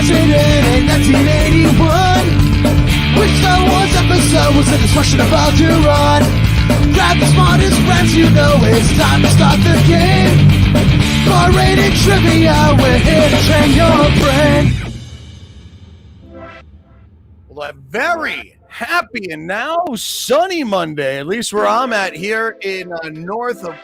president in 1981. Which Star Wars episode was the discussion about to run? Grab the smartest friends, you know it's time to start the game. R-rated trivia, we're here to train your brain. Well, a very happy and now sunny Monday, at least where I'm at here in north of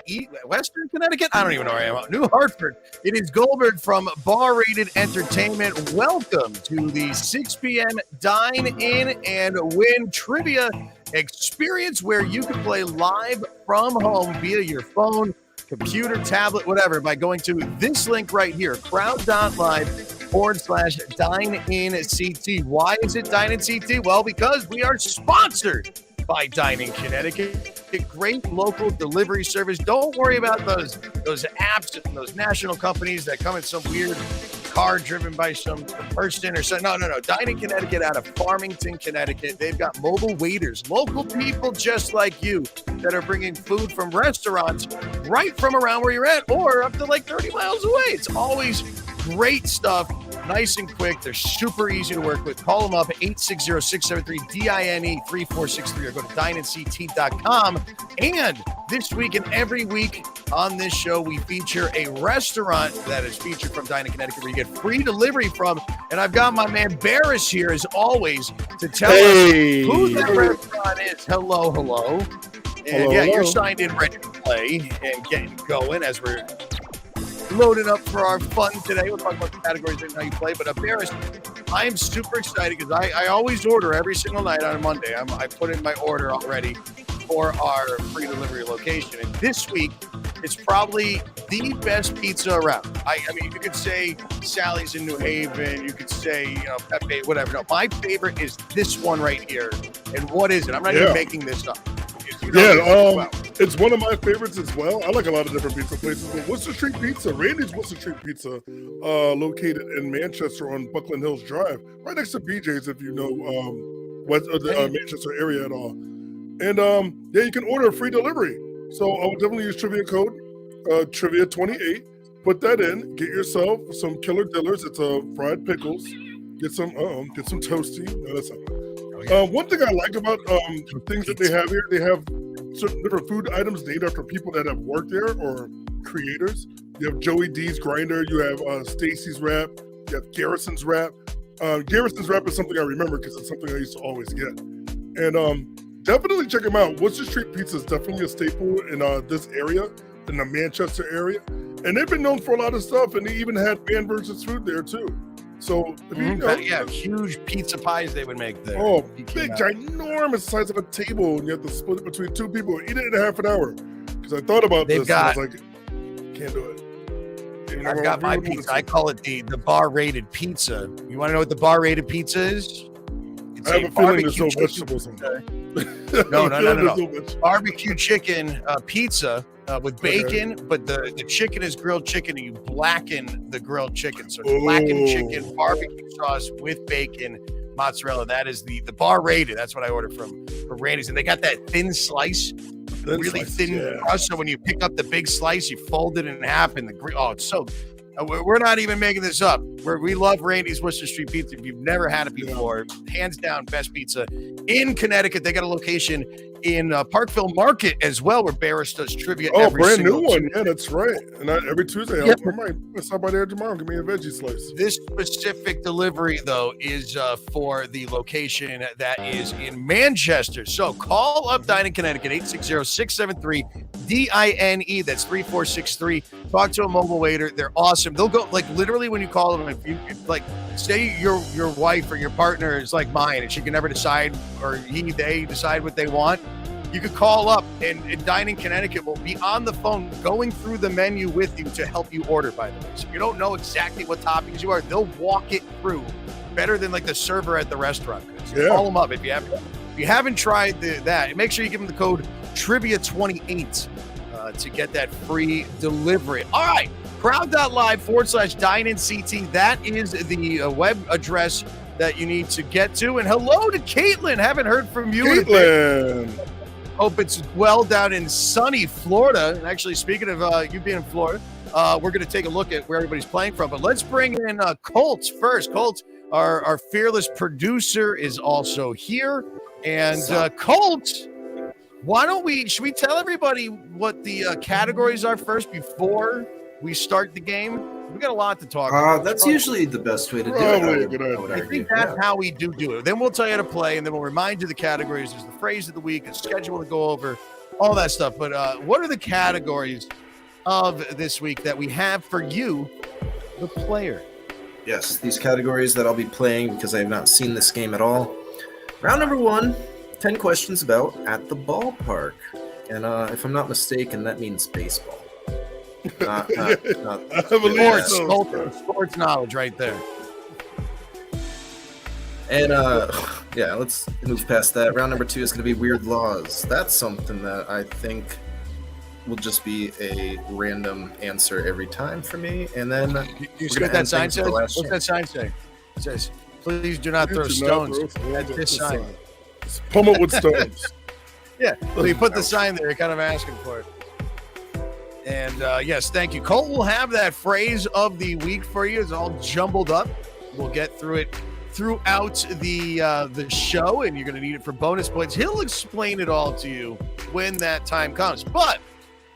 Western Connecticut. I don't even know where I am. New Hartford. It is Guilford from Bar-Rated Entertainment. Welcome to the 6 p.m. Dine-In and Win trivia experience where you can play live from home via your phone, computer, tablet, whatever, by going to this link right here, crowd.live/Dine-In-CT. Why is it Dine-In-CT? Well, because we are sponsored by Dine-In Connecticut. A great local delivery service. Don't worry about those apps and those national companies that come in some weird car driven by some person or something. No. Dine-In Connecticut out of Farmington, Connecticut. They've got mobile waiters, local people just like you that are bringing food from restaurants right from around where you're at or up to like 30 miles away. It's always great stuff, nice and quick. They're super easy to work with. Call them up at 860-673-DINE-3463 or go to dinenct.com. And this week and every week on this show, we feature a restaurant that is featured from Dine-In Connecticut where you get free delivery from. And I've got my man Barris here as always to tell us who that restaurant is. Hello. And you're signed in, ready to play and getting going as we're loading up for our fun today. We'll talk about the categories and how you play. But Barris, I am super excited because I always order every single night on a Monday. I put in my order already for our free delivery location. And this week, it's probably the best pizza around. I mean, you could say Sally's in New Haven. You could say, Pepe, whatever. No, my favorite is this one right here. And what is it? I'm not even making this up. It's one of my favorites as well. I like a lot of different pizza places, but Wooster Street Pizza, Randy's Wooster Street Pizza, located in Manchester on Buckland Hills Drive, right next to BJ's if you know the Manchester area at all. And you can order a free delivery. So I would definitely use trivia code trivia28. Put that in. Get yourself some killer dillers. It's fried pickles. Get some toasty. No, that's not good. One thing I like about things that they have here, they have certain different food items named after people that have worked there or creators. You have Joey D's Grinder. You have Stacy's Wrap. You have Garrison's Wrap. Garrison's Wrap is something I remember because it's something I used to always get. And definitely check them out. Worcester Street Pizza is definitely a staple in this area, in the Manchester area. And they've been known for a lot of stuff, and they even had Man versus Food there too. So, if you know, huge pizza pies they would make there. Oh, big, ginormous size of a table, and you have to split it between two people. Eat it in a half an hour. Because I thought about this, and I was like, can't do it. I've got my pizza. I call it the bar-rated pizza. You want to know what the bar-rated pizza is? It's I have a feeling there's no vegetables in there. No. Barbecue chicken pizza with bacon, but the chicken is grilled chicken, and you blacken the grilled chicken. So it's blackened chicken, barbecue sauce with bacon, mozzarella. That is the bar rated. That's what I ordered from Randy's. And they got that thin slice, really thin crust. So when you pick up the big slice, you fold it in half and it's so. We're not even making this up. We love Randy's Worcester Street Pizza. If you've never had it before, hands down, best pizza in Connecticut. They got a location in Parkville Market as well, where Barris does trivia. Every brand new one. Tuesday. Yeah, that's right. And every Tuesday, I might stop by there tomorrow and give me a veggie slice. This specific delivery, though, is for the location that is in Manchester. So call up Dine-In Connecticut, 860-673-DINE. That's 3463. Talk to a mobile waiter. They're awesome. They'll go, like, literally when you call them, if say your wife or your partner is like mine and she can never decide, or they decide what they want, you could call up and Dine-In Connecticut will be on the phone going through the menu with you to help you order, by the way. So if you don't know exactly what toppings you are, they'll walk it through better than like the server at the restaurant. So call them up if you haven't tried that. Make sure you give them the code Trivia28 to get that free delivery. All right. Crowd.live/Dine-In-CT. That is the web address that you need to get to. And hello to Caitlin. Haven't heard from you. Caitlin. Hope it's well down in sunny Florida. And actually, speaking of you being in Florida, we're going to take a look at where everybody's playing from. But let's bring in Colt first. Colt, our fearless producer, is also here. And Colt, should we tell everybody what the categories are first before we start the game? We got a lot to talk about. That's usually the best way to do it. I think that's how we do it. Then we'll tell you how to play, and then we'll remind you the categories. There's the phrase of the week, a schedule to go over, all that stuff. But what are the categories of this week that we have for you, the player? Yes, these categories that I'll be playing because I have not seen this game at all. Round number 1, 10 questions about at the ballpark. And if I'm not mistaken, that means baseball. Not sports knowledge right there. And let's move past that. Round number 2 is going to be weird laws. That's something that I think will just be a random answer every time for me. And then you see what that sign says? What's that sign say? It says, "Please do not throw stones at this sign." Pummel with stones. Yeah, well, you put the sign there. You're kind of asking for it. And yes, thank you. Colt will have that phrase of the week for you. It's all jumbled up. We'll get through it throughout the show, and you're going to need it for bonus points. He'll explain it all to you when that time comes. But,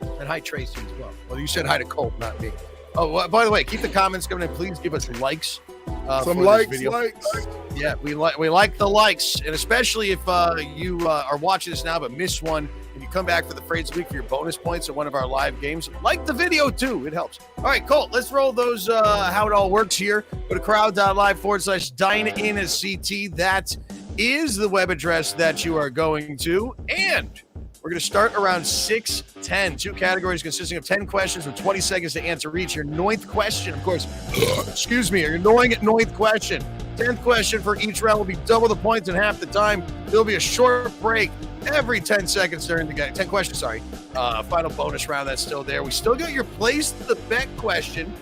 and hi, Tracy, as well. Well, you said hi to Colt, not me. Oh, by the way, keep the comments coming in. Please give us likes. Some likes. Yeah, we like the likes, and especially if you are watching this now but miss one, and you come back for the phrase of the week for your bonus points at one of our live games, like the video too. It helps. All right, Colt, let's roll those. How it all works here. Go to crowd.live/Dine-In-CT. That is the web address that you are going to, and we're going to start around 6:10. 2 categories consisting of 10 questions with 20 seconds to answer each. Your 9th question, of course, your 9th question. 10th question for each round will be double the points in half the time. There'll be a short break every 10 seconds during the game. 10 questions, sorry. Final bonus round that's still there. We still got your place the bet question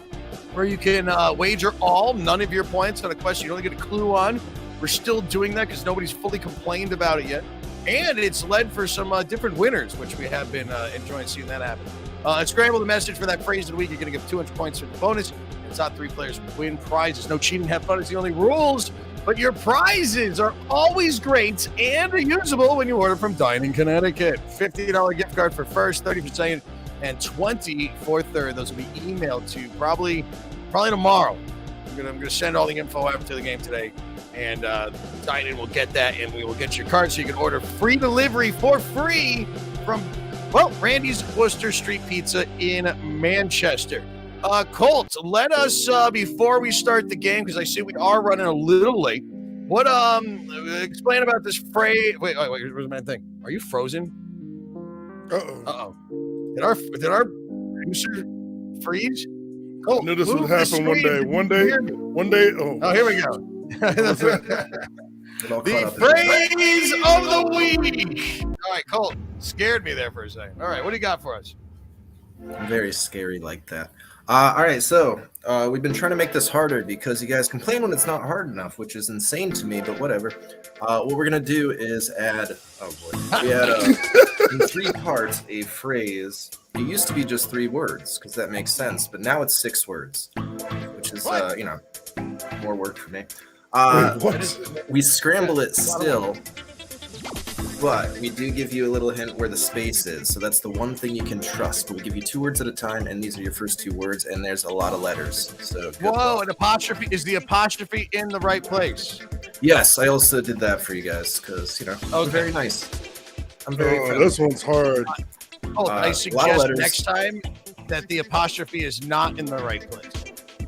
where you can wager none of your points on a question you don't get a clue on. We're still doing that because nobody's fully complained about it yet. And it's led for some different winners, which we have been enjoying seeing that happen. Scramble the message for that phrase of the week. You're going to give 200 points for the bonus. The top 3 players win prizes. No cheating, have fun is the only rules. But your prizes are always great and reusable when you order from Dine-In Connecticut. $50 gift card for first, 30 for second, and 20 for third. Those will be emailed to you probably tomorrow. I'm gonna send all the info after the game today. And Dine-In will get that, and we will get your card so you can order free delivery for free from, Randy's Wooster Street Pizza in Manchester. Colt, let us, before we start the game, because I see we are running a little late, explain about this phrase. Wait, where's my thing? Are you frozen? Uh-oh. Did our producer freeze? I knew this would happen one day. One day. Oh, here we go. The phrase of the week. All right, Colt, scared me there for a second. All right, what do you got for us? Very scary like that. All right, so we've been trying to make this harder because you guys complain when it's not hard enough, which is insane to me, but whatever. What we're going to do is add, we add in 3 parts a phrase. It used to be just 3 words because that makes sense, but now it's 6 words, which is, more work for me. We scramble it still, but we do give you a little hint where the space is. So that's the one thing you can trust. We give you 2 words at a time, and these are your first 2 words, and there's a lot of letters. So an apostrophe. Is the apostrophe in the right place? Yes, I also did that for you guys because, I'm very nice. I'm very friendly. This one's hard. I suggest next time that the apostrophe is not in the right place.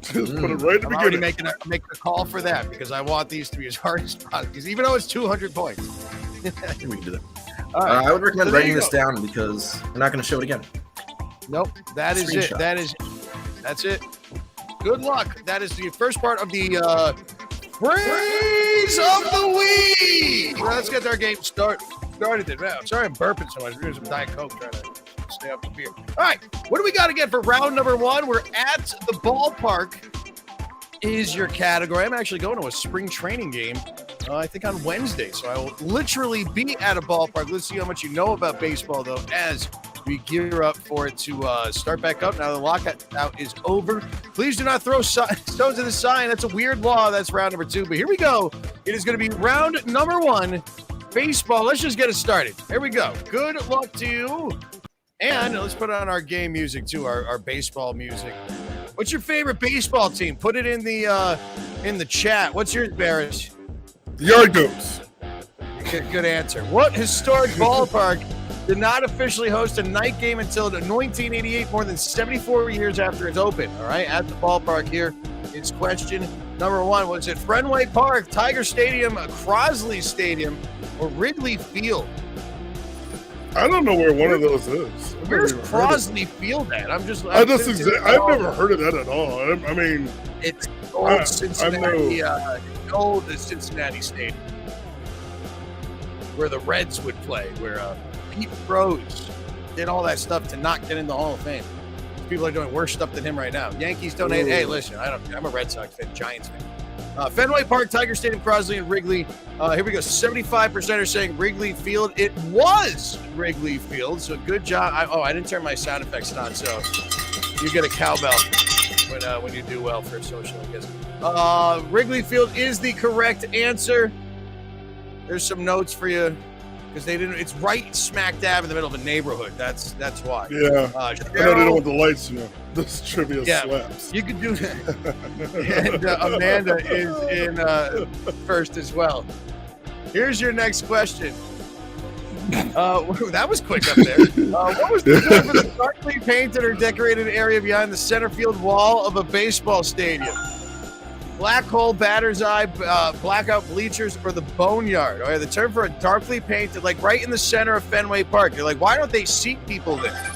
Just put it right at the beginning. I'm already making a call for that because I want these to be as hard as possible. Because even though it's 200 points. We can do that. All right. I would recommend writing this down because we're not going to show it again. Nope. That is it. That's it. Good luck. That is the first part of the phrase of the week. Well, let's get our game started. I'm sorry I'm burping so much. We're doing some Diet Coke trying to stay up the beer. All right. What do we got again for round number 1? We're at the ballpark is your category. I'm actually going to a spring training game, I think on Wednesday. So I will literally be at a ballpark. Let's see how much you know about baseball, though, as we gear up for it to start back up. Now the lockout is over. Please do not throw stones at the sign. That's a weird law. That's round number 2. But here we go. It is going to be round number 1. Baseball. Let's just get it started. Here we go. Good luck to you. And let's put on our game music too, our baseball music. What's your favorite baseball team? Put it in the chat. What's yours, Barris? Yard goats. Good answer. What historic ballpark did not officially host a night game until 1988, more than 74 years after its open? All right, at the ballpark here is question number 1. Was it Fenway Park, Tiger Stadium, Crosley Stadium, or Wrigley Field? I don't know where one of those is. Where's Crosley Field at? I've never heard of that at all. I mean, it's old Cincinnati, old Cincinnati Stadium, where the Reds would play, where Pete Rose did all that stuff to not get in the Hall of Fame. People are doing worse stuff than him right now. Yankees don't hate. Hey, listen, I'm a Red Sox fan, Giants fan. Fenway Park, Tiger Stadium, Crosley, and Wrigley. Here we go. 75% are saying Wrigley Field. It was Wrigley Field, so good job. I didn't turn my sound effects on, so you get a cowbell when you do well for a social, I guess. Wrigley Field is the correct answer. There's some notes for you because they didn't. It's right smack dab in the middle of a neighborhood. That's why. Yeah. I know they don't want the lights. This trivia slaps. You could do that. And Amanda is in first as well. Here's your next question. That was quick up there. What was the term for the darkly painted or decorated area behind the center field wall of a baseball stadium? Black hole, batter's eye, blackout bleachers, or the boneyard? Or the term for a darkly painted, like right in the center of Fenway Park. You're like, why don't they seat people there?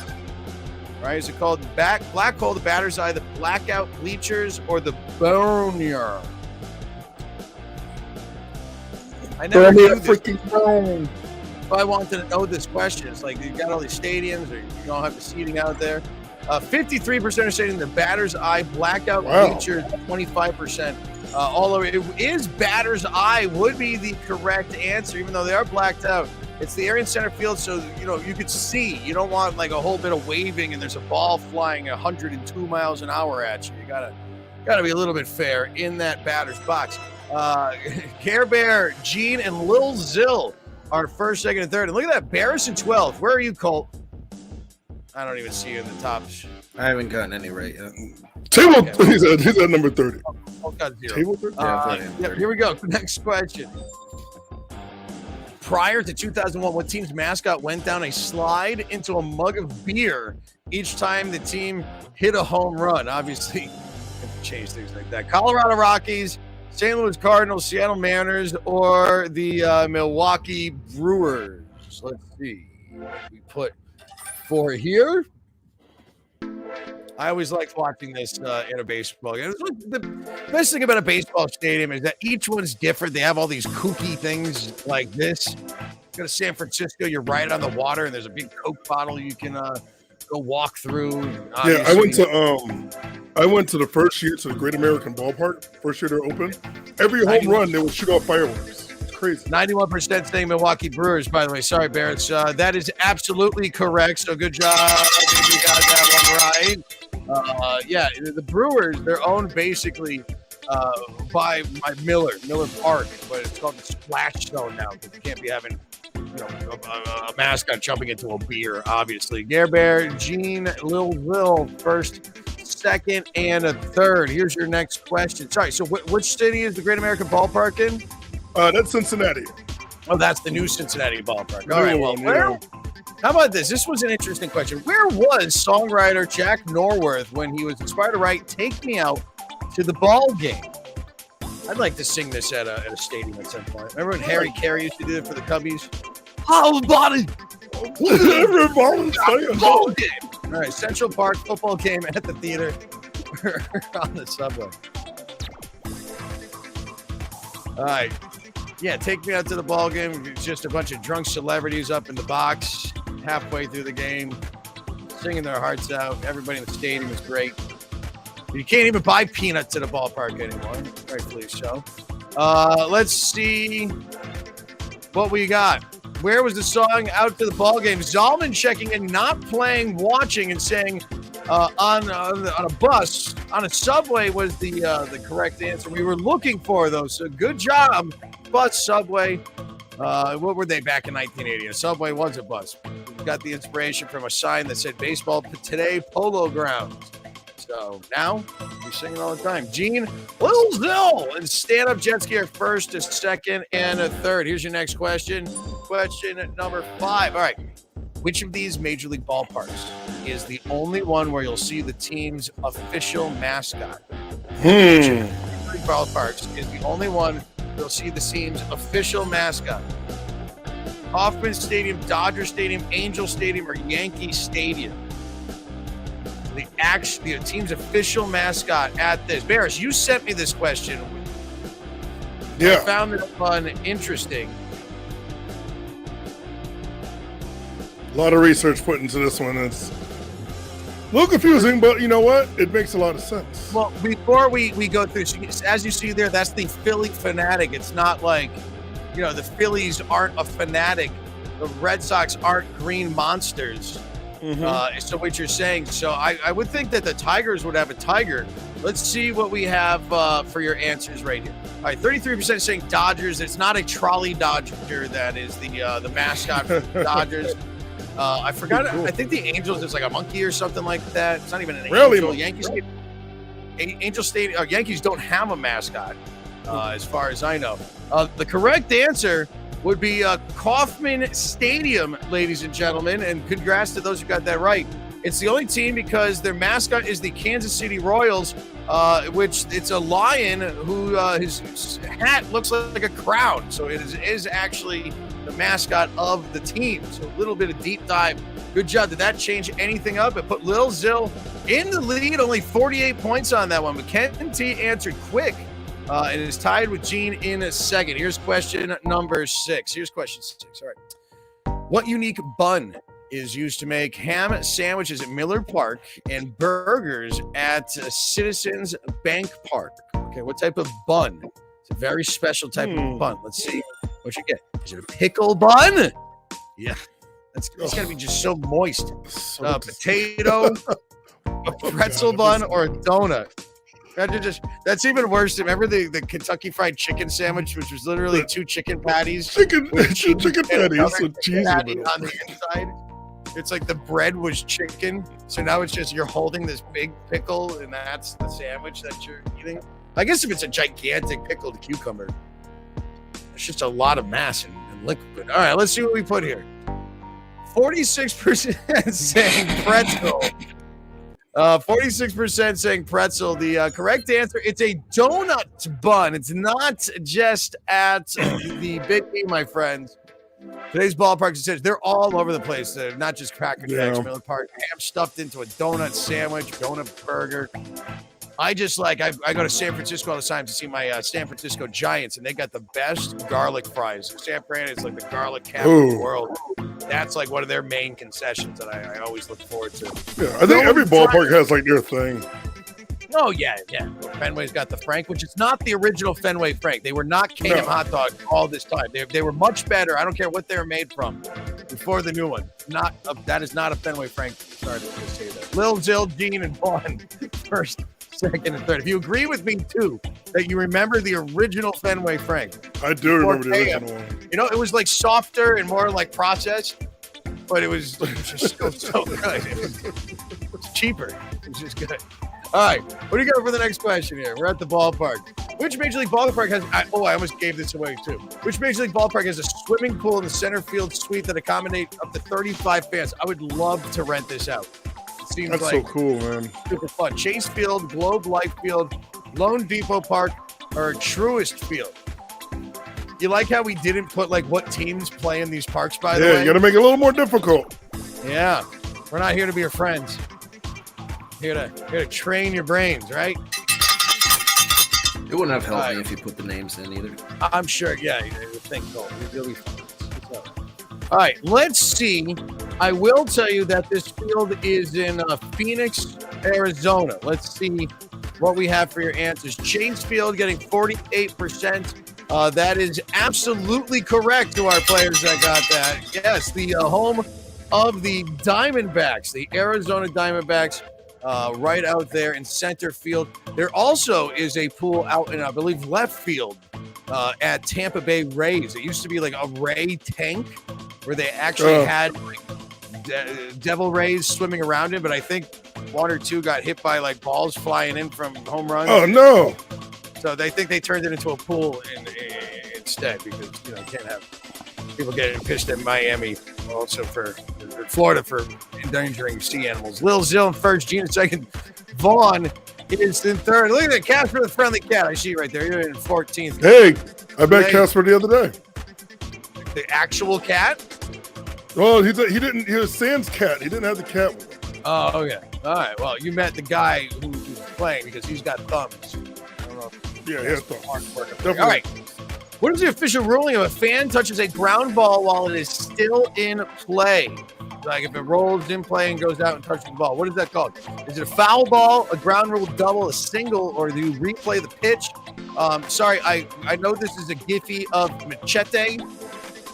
Right? Is it called the black hole, the batter's eye, the blackout bleachers, or the boneyard? I never knew this. If I wanted to know this question, it's like you got all these stadiums, or you don't have the seating out there. 53% are saying the batter's eye, blackout bleachers, 25%. All over it is batter's eye would be the correct answer, even though they are blacked out. It's the area in center field, so you could see. You don't want like a whole bit of waving and there's a ball flying 102 miles an hour at you. You gotta be a little bit fair in that batter's box. Care Bear, Gene, and Lil Zill are first, second, and third. And look at that, Barris in 12th. Where are you, Colt? I don't even see you in the top. I haven't gotten any right yet. Table, okay. He's at number 30. Colt got 0. Table 30? Yeah, here we go. Next question. Prior to 2001, what team's mascot went down a slide into a mug of beer each time the team hit a home run? Obviously, change things like that. Colorado Rockies, St. Louis Cardinals, Seattle Mariners, or the Milwaukee Brewers. Let's see. We put 4 here. I always liked watching this in a baseball game. The best thing about a baseball stadium is that each one's different. They have all these kooky things like this. Go to San Francisco, you're right on the water, and there's a big Coke bottle you can go walk through. Yeah, I went to the first year to the Great American Ballpark. First year they're open. Every home run, they would shoot off fireworks. It's crazy. 91% saying Milwaukee Brewers, by the way. Sorry, Barrett. That is absolutely correct. So good job. I think you got that one right. The Brewers, they're owned basically by Miller Park, but it's called the Splash Zone now because you can't be having a mascot jumping into a beer, obviously. Gare Bear, Gene, Lil Will, first, second, and a third. Here's your next question. Sorry, so which city is the Great American Ballpark in? That's Cincinnati. Oh, that's the new Cincinnati Ballpark. All right, well, how about this? This was an interesting question. Where was songwriter Jack Norworth when he was inspired to write "Take Me Out to the Ball Game"? I'd like to sing this at a stadium at some point. Remember when Harry Carey used to do it for the Cubbies? Everybody! Ball game! All right, Central Park football game at the theater on the subway. All right. Yeah, take me out to the ball game. It's just a bunch of drunk celebrities up in the box halfway through the game, singing their hearts out. Everybody in the stadium is great. You can't even buy peanuts at a ballpark anymore. Rightfully so. Let's see what we got. Where was the song Out to the Ball Game? Zalman checking in, not playing, watching, and saying on a bus, on a subway was the correct answer we were looking for, though. So good job, bus, subway. What were they back in 1980? A subway was a bus. We got the inspiration from a sign that said baseball today, polo grounds. So now you're singing all the time. Gene, Lil Zill, and stand-up jet ski are first, a second, and a third. Here's your next question. Question number 5. All right. Which of these Major League ballparks is the only one where you'll see the team's official mascot? Which of these ballparks is the only one you'll see the team's official mascot? Kauffman Stadium, Dodger Stadium, Angel Stadium, or Yankee Stadium? The team's official mascot at this. Barris, you sent me this question. Yeah. I found it fun, interesting. A lot of research put into this one. It's a little confusing, but you know what? It makes a lot of sense. Well, before we go through, as you see there, that's the Philly fanatic. It's not like, the Phillies aren't a fanatic. The Red Sox aren't green monsters. So what you're saying. So I would think that the Tigers would have a tiger. Let's see what we have for your answers right here. All right, 33% saying Dodgers. It's not a trolley Dodger that is the mascot for the Dodgers. I forgot. Cool. I think the Angels is like a monkey or something like that. It's not even an angel. Yankees Yankees don't have a mascot, as far as I know. The correct answer would be Kauffman Stadium, ladies and gentlemen, and congrats to those who got that right. It's the only team because their mascot is the Kansas City Royals, which it's a lion who his hat looks like a crown. So it is actually the mascot of the team. So a little bit of deep dive. Good job. Did that change anything up? It put Lil Zill in the lead, only 48 points on that one. But Ken T answered quick. It is tied with Gene in a second. Here's question number 6. All right. What unique bun is used to make ham sandwiches at Miller Park and burgers at Citizens Bank Park? Okay, what type of bun? It's a very special type of bun. Let's see what you get. Is it a pickle bun? Yeah. It's got to be just so moist. Potato, a pretzel bun, or a donut? That's even worse. Remember the Kentucky Fried Chicken sandwich, which was literally 2 chicken patties? Chicken patties with cheese patty on the inside. It's like the bread was chicken. So now it's just you're holding this big pickle, and that's the sandwich that you're eating. I guess if it's a gigantic pickled cucumber, it's just a lot of mass and liquid. All right, let's see what we put here. 46% saying pretzel. 46% saying pretzel. The correct answer, it's a donut bun. It's not just at the Big E, my friends. Today's Ballparks, they're all over the place. They're not just Cracker Jacks, Miller Park, ham stuffed into a donut sandwich, donut burger. I go to San Francisco all the time to see my San Francisco Giants, and they got the best garlic fries. San Fran is like the garlic capital of the world. That's like one of their main concessions that I always look forward to. Yeah, I think every ballpark has like their thing. Oh, yeah. Fenway's got the Frank, which is not the original Fenway Frank. They were not K&M hot dogs all this time. They were much better. I don't care what they were made from before the new one. That is not a Fenway Frank. Sorry to say that. Lil Zill, Gene, and Vaughn first, second, and third. If you agree with me, too, that you remember the original Fenway Frank. I do remember the original one. It was like softer and more like processed, but it was just so good. It was cheaper. It was just good. All right, what do you got for the next question here? We're at the ballpark. Which Major League ballpark has... I almost gave this away, too. Which Major League ballpark has a swimming pool in the center field suite that accommodate up to 35 fans? I would love to rent this out. It seems That's like so cool, man. Super fun. Chase Field, Globe Life Field, Lone Depot Park, or Truist Field. You like how we didn't put, what teams play in these parks, by the way? Yeah, you got to make it a little more difficult. Yeah. We're not here to be your friends. Here to train your brains, right? It wouldn't have helped me if you put the names in either. I'm sure, yeah. You would think so. You'll be fine. All right, let's see. I will tell you that this field is in Phoenix, Arizona. Let's see what we have for your answers. Chase Field getting 48%. That is absolutely correct to our players that got that. Yes, the home of the Diamondbacks, the Arizona Diamondbacks, right out there in center field. There also is a pool out in, I believe, left field at Tampa Bay Rays. It used to be like a Ray tank where they actually had like, devil rays swimming around it, but I think one or two got hit by like balls flying in from home runs. Oh, no. So they think they turned it into a pool instead because, you can't have people getting pissed at Miami, also for Florida for endangering sea animals. Lil Zill in first, Gene in second, Vaughn is in third. Look at that, Casper the Friendly Cat. I see you right there. You're in 14th. Hey, I bet Casper the other day. The actual cat? Oh, he was Sam's cat. He didn't have the cat with him. Oh, okay. All right. Well, you met the guy who's playing because he's got thumbs. I don't know. Yeah, he has thumbs. All right. What is the official ruling if a fan touches a ground ball while it is still in play? Like if it rolls in play and goes out and touches the ball. What is that called? Is it a foul ball, a ground rule double, a single, or do you replay the pitch? Sorry, I know this is a Giphy of Machete.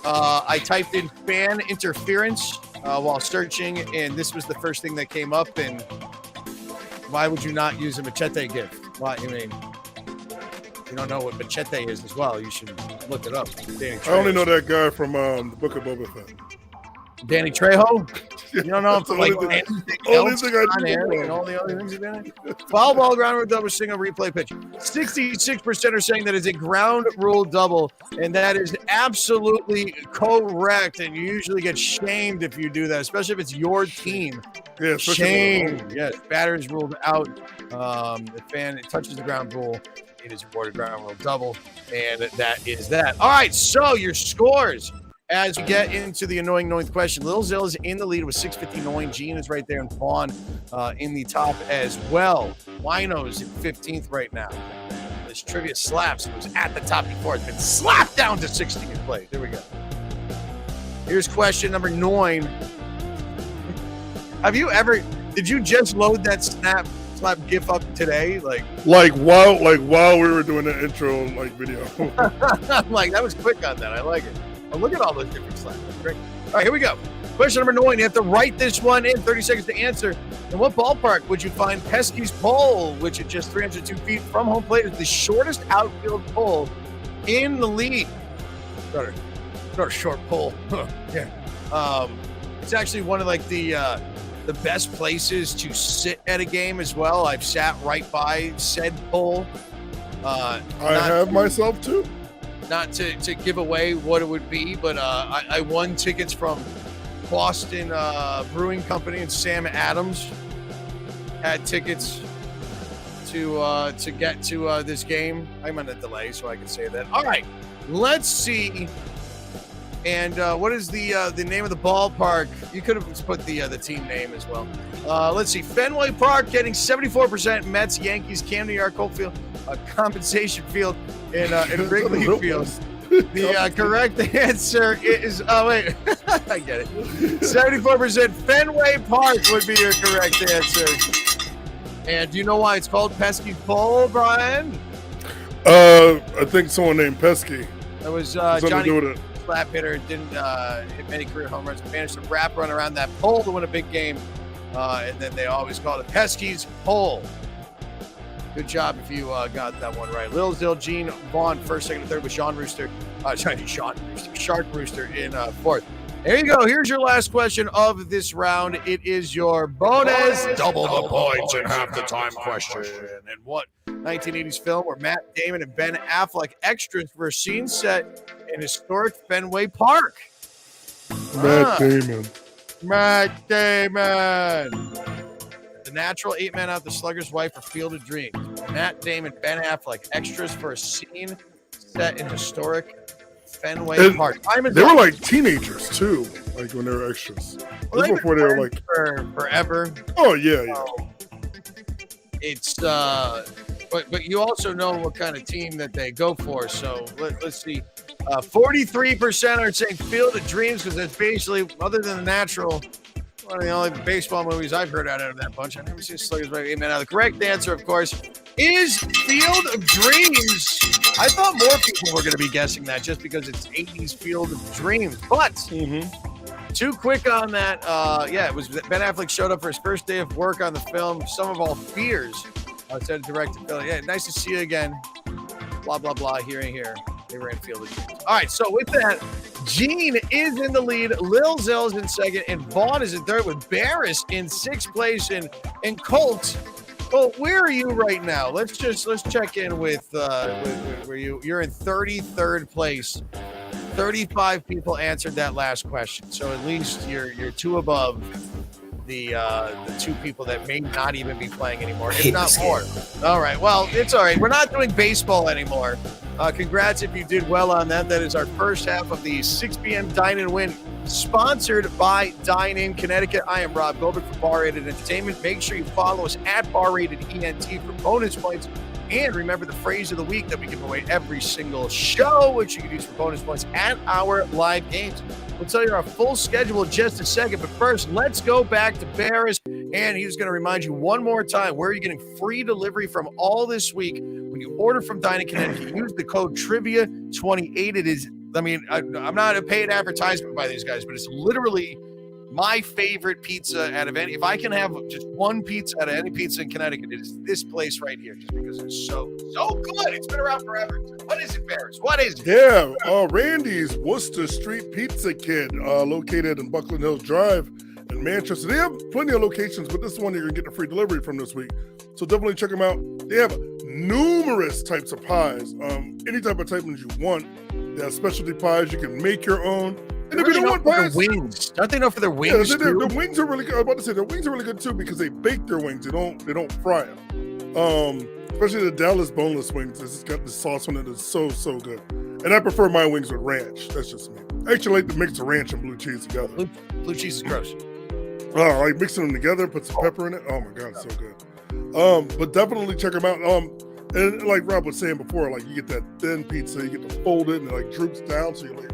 I typed in fan interference while searching, and this was the first thing that came up. And why would you not use a Machete GIF? Why? I mean, you don't know what Machete is as well. You should look it up. I only know that guy from the Book of Boba Fett. Danny Trejo? You don't know if like anything else thing I on air and all the other things you're doing? Foul ball, ground rule double, single, replay pitch. 66% are saying that is a ground rule double, and that is absolutely correct. And you usually get shamed if you do that, especially if it's your team. Yeah, shame. Yes, batter is ruled out. The fan it touches the ground rule. It is awarded ground rule double, and that is that. All right, so your scores. As we get into the annoying ninth question, Lil Zill is in the lead with 659. Gene is right there, and Vaughn in the top as well. Wino's in 15th right now. This trivia slaps. It was at the top before. It's been slapped down to 16th place. There we go. Here's question number 9. Did you just load that slap GIF up today? Like while we were doing the intro video. I'm like, that was quick on that. I like it. Oh, look at all those different slaps. That's great. All right, here we go. Question number 9. You have to write this one in 30 seconds to answer. In what ballpark would you find Pesky's pole, which at just 302 feet from home plate is the shortest outfield pole in the league? Not a short pole. Yeah. It's actually one of like the best places to sit at a game as well. I've sat right by said pole. I have myself too. Not to give away what it would be, but I won tickets from Boston Brewing Company, and Sam Adams had tickets to get to this game. I'm on a delay, so I can say that. All right, let's see. And what is the name of the ballpark? You could have put the team name as well. Let's see. Fenway Park getting 74%. Mets, Yankees, Camden Yard, Coalfield, Compensation Field, and Wrigley Field. The correct answer is, I get it. 74% Fenway Park would be your correct answer. And do you know why it's called Pesky Pole, Brian? I think someone named Pesky. That was Johnny slap hitter. Didn't hit many career home runs. Managed to wrap run around that pole to win a big game. And then they always called it Pesky's Pole. Good job if you got that one right. Lil Zill, Gene, Vaughn, first, second, and third with Shark Rooster in fourth. There you go. Here's your last question of this round. It is your bonus double the points in half the time question. And what 1980s film where Matt Damon and Ben Affleck extras for a scene set in historic Fenway Park? Matt Damon. The Natural, 8 Men Out, The Slugger's Wife, or Field of Dreams. Matt Damon, Ben Affleck, extras for a scene set in historic Fenway Park. They were like teenagers too, like when they were extras. Well, this before they were like forever. Oh yeah. It's but you also know what kind of team that they go for. So let's see. 43% are saying Field of Dreams because that's basically, other than The Natural, one of the only baseball movies I've heard out of that bunch. I've never seen Slugger's Wife. Amen. Now, the correct answer, of course, is Field of Dreams. I thought more people were going to be guessing that just because it's 80s Field of Dreams. But too quick on that. It was Ben Affleck showed up for his first day of work on the film, Sum of All Fears. Said director Phil. Yeah, nice to see you again. Blah, blah, blah. Here and here. They ran Field of Dreams. All right, so with that, Gene is in the lead. Lil Zell's in second, and Vaughn is in third with Barris in sixth place. And Colt, well, where are you right now? Let's check in with where you're in 33rd place. 35 people answered that last question, so at least you're two above the two people that may not even be playing anymore, if not more. All right, well, it's all right. We're not doing baseball anymore. Congrats if you did well on that. That is our first half of the 6 p.m. Dine-In Win, sponsored by Dine-In Connecticut. I am Rob Goldberg for Bar Rated Entertainment. Make sure you follow us at Bar Rated ENT for bonus points. And remember the phrase of the week that we give away every single show, which you can use for bonus points at our live games. We'll tell you our full schedule in just a second, but first, let's go back to Barris, and he's going to remind you one more time where you're getting free delivery from all this week. When you order from Dine-In Connecticut, use the code TRIVIA28. It is, I mean, I'm not a paid advertisement by these guys, but it's literally my favorite pizza out of any. If I can have just one pizza out of any pizza in Connecticut, it is this place right here, just because it's so good. It's been around forever. What is it, Barris? What is it? Yeah, Randy's Wooster Street Pizza Kid, located in Buckland Hills Drive in Manchester. They have plenty of locations, but this is one you're going to get a free delivery from this week. So definitely check them out. They have numerous types of pies, any type of toppings you want. They have specialty pies. You can make your own. And if you don't want pies, wings. Don't they know for their wings? Yeah, their wings are really good. I was about to say their wings are really good too because they bake their wings. They don't fry them. Especially the Dallas boneless wings. It's got the sauce on it. It's so good. And I prefer my wings with ranch. That's just me. I actually like to mix the ranch and blue cheese together. Blue cheese is gross. Oh, like mixing them together, put some pepper in it. Oh my God, it's so good. But definitely check them out. And like Rob was saying before, like you get that thin pizza, you get to fold it and it like droops down, so you like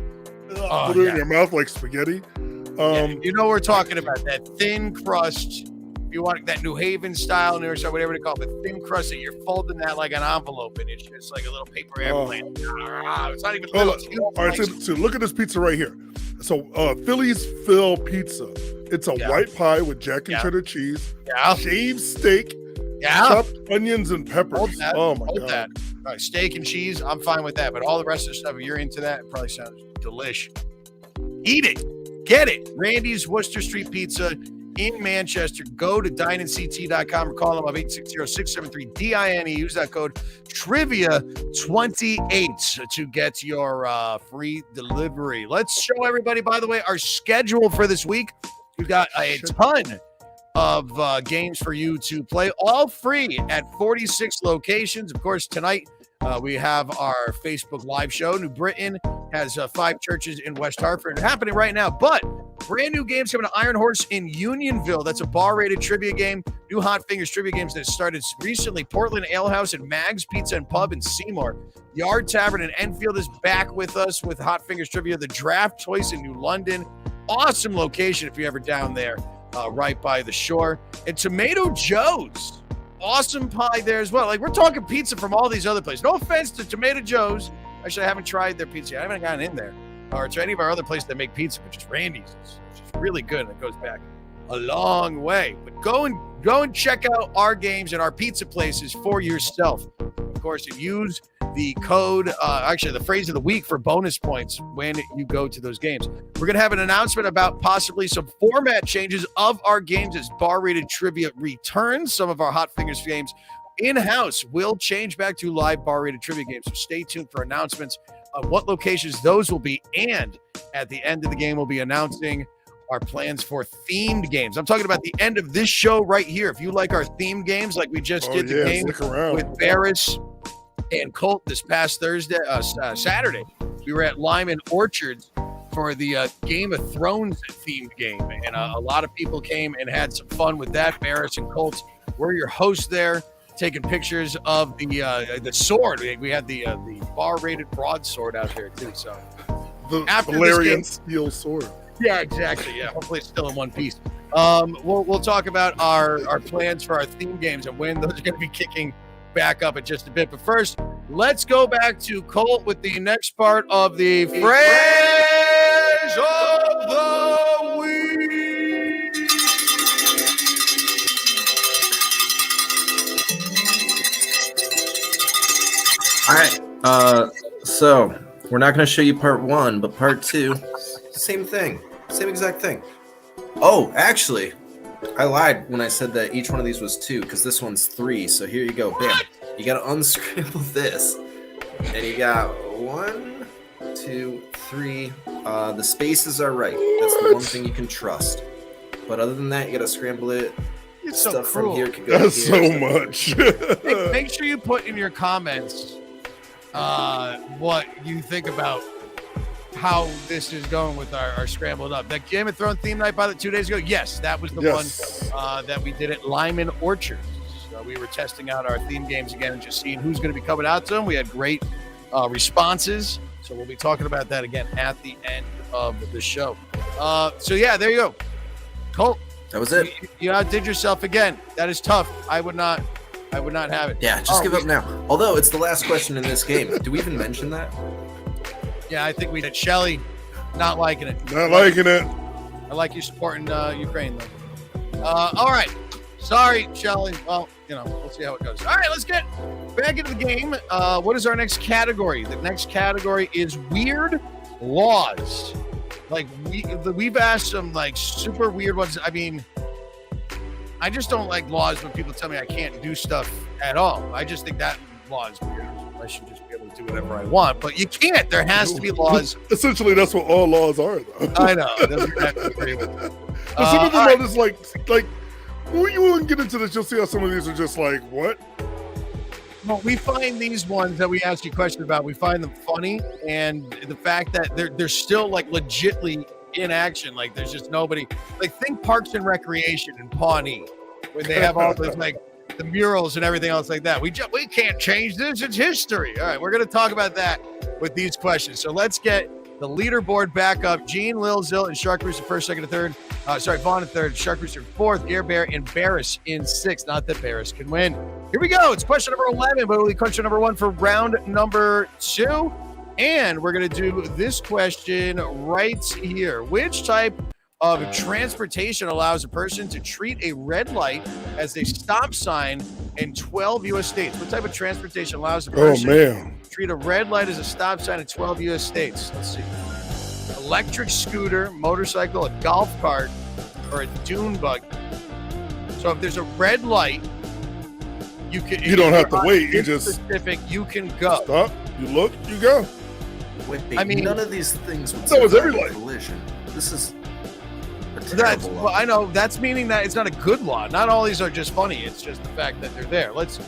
put it in your mouth like spaghetti. You know what we're talking about, that thin crust. If you want that New Haven style, or whatever they call it, but thin crust that you're folding that like an envelope, and it's just like a little paper airplane. It's not even little. All right, so look at this pizza right here. So Philly's Phil Pizza. It's a white pie with jack and cheddar cheese, shaved steak, chopped onions and peppers. Oh my God. That. All right, steak and cheese, I'm fine with that. But all the rest of the stuff, if you're into that, it probably sounds delish. Eat it. Get it. Randy's Wooster Street Pizza in Manchester. Go to dineinct.com or call them up 860-673-DINE. Use that code TRIVIA28 to get your free delivery. Let's show everybody, by the way, our schedule for this week. We've got a ton of games for you to play, all free at 46 locations. Of course, tonight we have our Facebook live show. New Britain has 5 churches in West Hartford happening right now, but brand new games coming to Iron Horse in Unionville. That's a bar-rated trivia game. New Hot Fingers trivia games that started recently. Portland Ale House and Mag's Pizza and Pub in Seymour. Yard Tavern in Enfield is back with us with Hot Fingers trivia. The Draft Choice in New London. Awesome location if you're ever down there, right by the shore. And Tomato Joe's. Awesome pie there as well. Like, we're talking pizza from all these other places. No offense to Tomato Joe's. Actually, I haven't tried their pizza yet. I haven't gotten in there. Or to any of our other places that make pizza, which is Randy's, which is really good, and it goes back a long way. But go and check out our games and our pizza places for yourself. Of course, and use the code, the phrase of the week for bonus points when you go to those games. We're going to have an announcement about possibly some format changes of our games as bar-rated trivia returns. Some of our Hot Fingers games in-house will change back to live bar-rated trivia games. So stay tuned for announcements of what locations those will be. And at the end of the game, we'll be announcing our plans for themed games. I'm talking about the end of this show right here. If you like our themed games, like we just did the game with Barris and Colt this past Saturday, we were at Lyman Orchards for the Game of Thrones themed game. And a lot of people came and had some fun with that. Barris and Colt were your hosts there, taking pictures of the sword. We had the bar-rated broadsword out there too. So the Valerian steel sword. Yeah, exactly. Yeah, hopefully it's still in one piece. We'll talk about our plans for our theme games and when those are going to be kicking back up in just a bit. But first, let's go back to Colt with the next part of the Phrase of the Week. All right. So we're not going to show you part 1, but part 2, same thing, same exact thing. Oh, actually, I lied when I said that each one of these was 2, because this one's 3. So here you go. Bam. You got to unscramble this, and you got 1, 2, 3. The spaces are right. That's the one thing you can trust. But other than that, you got to scramble it. It's so Stuff cruel. from here could go That's here. so much. Make sure you put in your comments what you think about how this is going with our scrambled up. That Game of Thrones theme night by the 2 days ago, yes, that was the one that we did at Lyman Orchard. So we were testing out our theme games again and just seeing who's going to be coming out to them. We had great responses, so we'll be talking about that again at the end of the show. So yeah, there you go. Colt, That was it. you outdid yourself again. That is tough. I would not have it. Yeah, just give up now. Although it's the last question in this game. Do we even mention that? Yeah, I think we did. Shelly, not liking it. Not liking it. I like you supporting Ukraine, though. All right. Sorry, Shelly. Well, we'll see how it goes. All right, let's get back into the game. What is our next category? The next category is weird laws. Like, we've asked some, like, super weird ones. I mean, I just don't like laws when people tell me I can't do stuff at all. I just think that law is weird. I should just be able to do whatever I want, but you can't. There has to be laws. Essentially, that's what all laws are, though. I know. It doesn't have to agree with it. But some of them are just like when you won't get into this, you'll see how some of these are just like, what? Well, we find these ones that we ask you questions about, we find them funny, and the fact that they're still like legitly in action. Like, there's just nobody. Like, think Parks and Recreation in Pawnee when they have all those like the murals and everything else like that. We can't change this. It's history. All right, we're going to talk about that with these questions. So let's get the leaderboard back up. Gene, Lil, Zill, and Shark Rooster first, second, and third. Vaughn in third, Shark Rooster fourth, Air Bear, and Barris in sixth. Not that Barris can win. Here we go. It's question number 11, but it'll be question number 1 for round number 2. And we're going to do this question right here. Which type of transportation allows a person to treat a red light as a stop sign in 12 U.S. states? What type of transportation allows a person to treat a red light as a stop sign in 12 U.S. states? Let's see. Electric scooter, motorcycle, a golf cart, or a dune buggy. So if there's a red light, you don't have to wait. You just specific. You can go. Stop. You look. You go. Wait, I mean, none of these things would that was every survive light. Collision. This is a That's terrible law. well, I know that's meaning that it's not a good law. Not all these are just funny. It's just the fact that they're there. Let's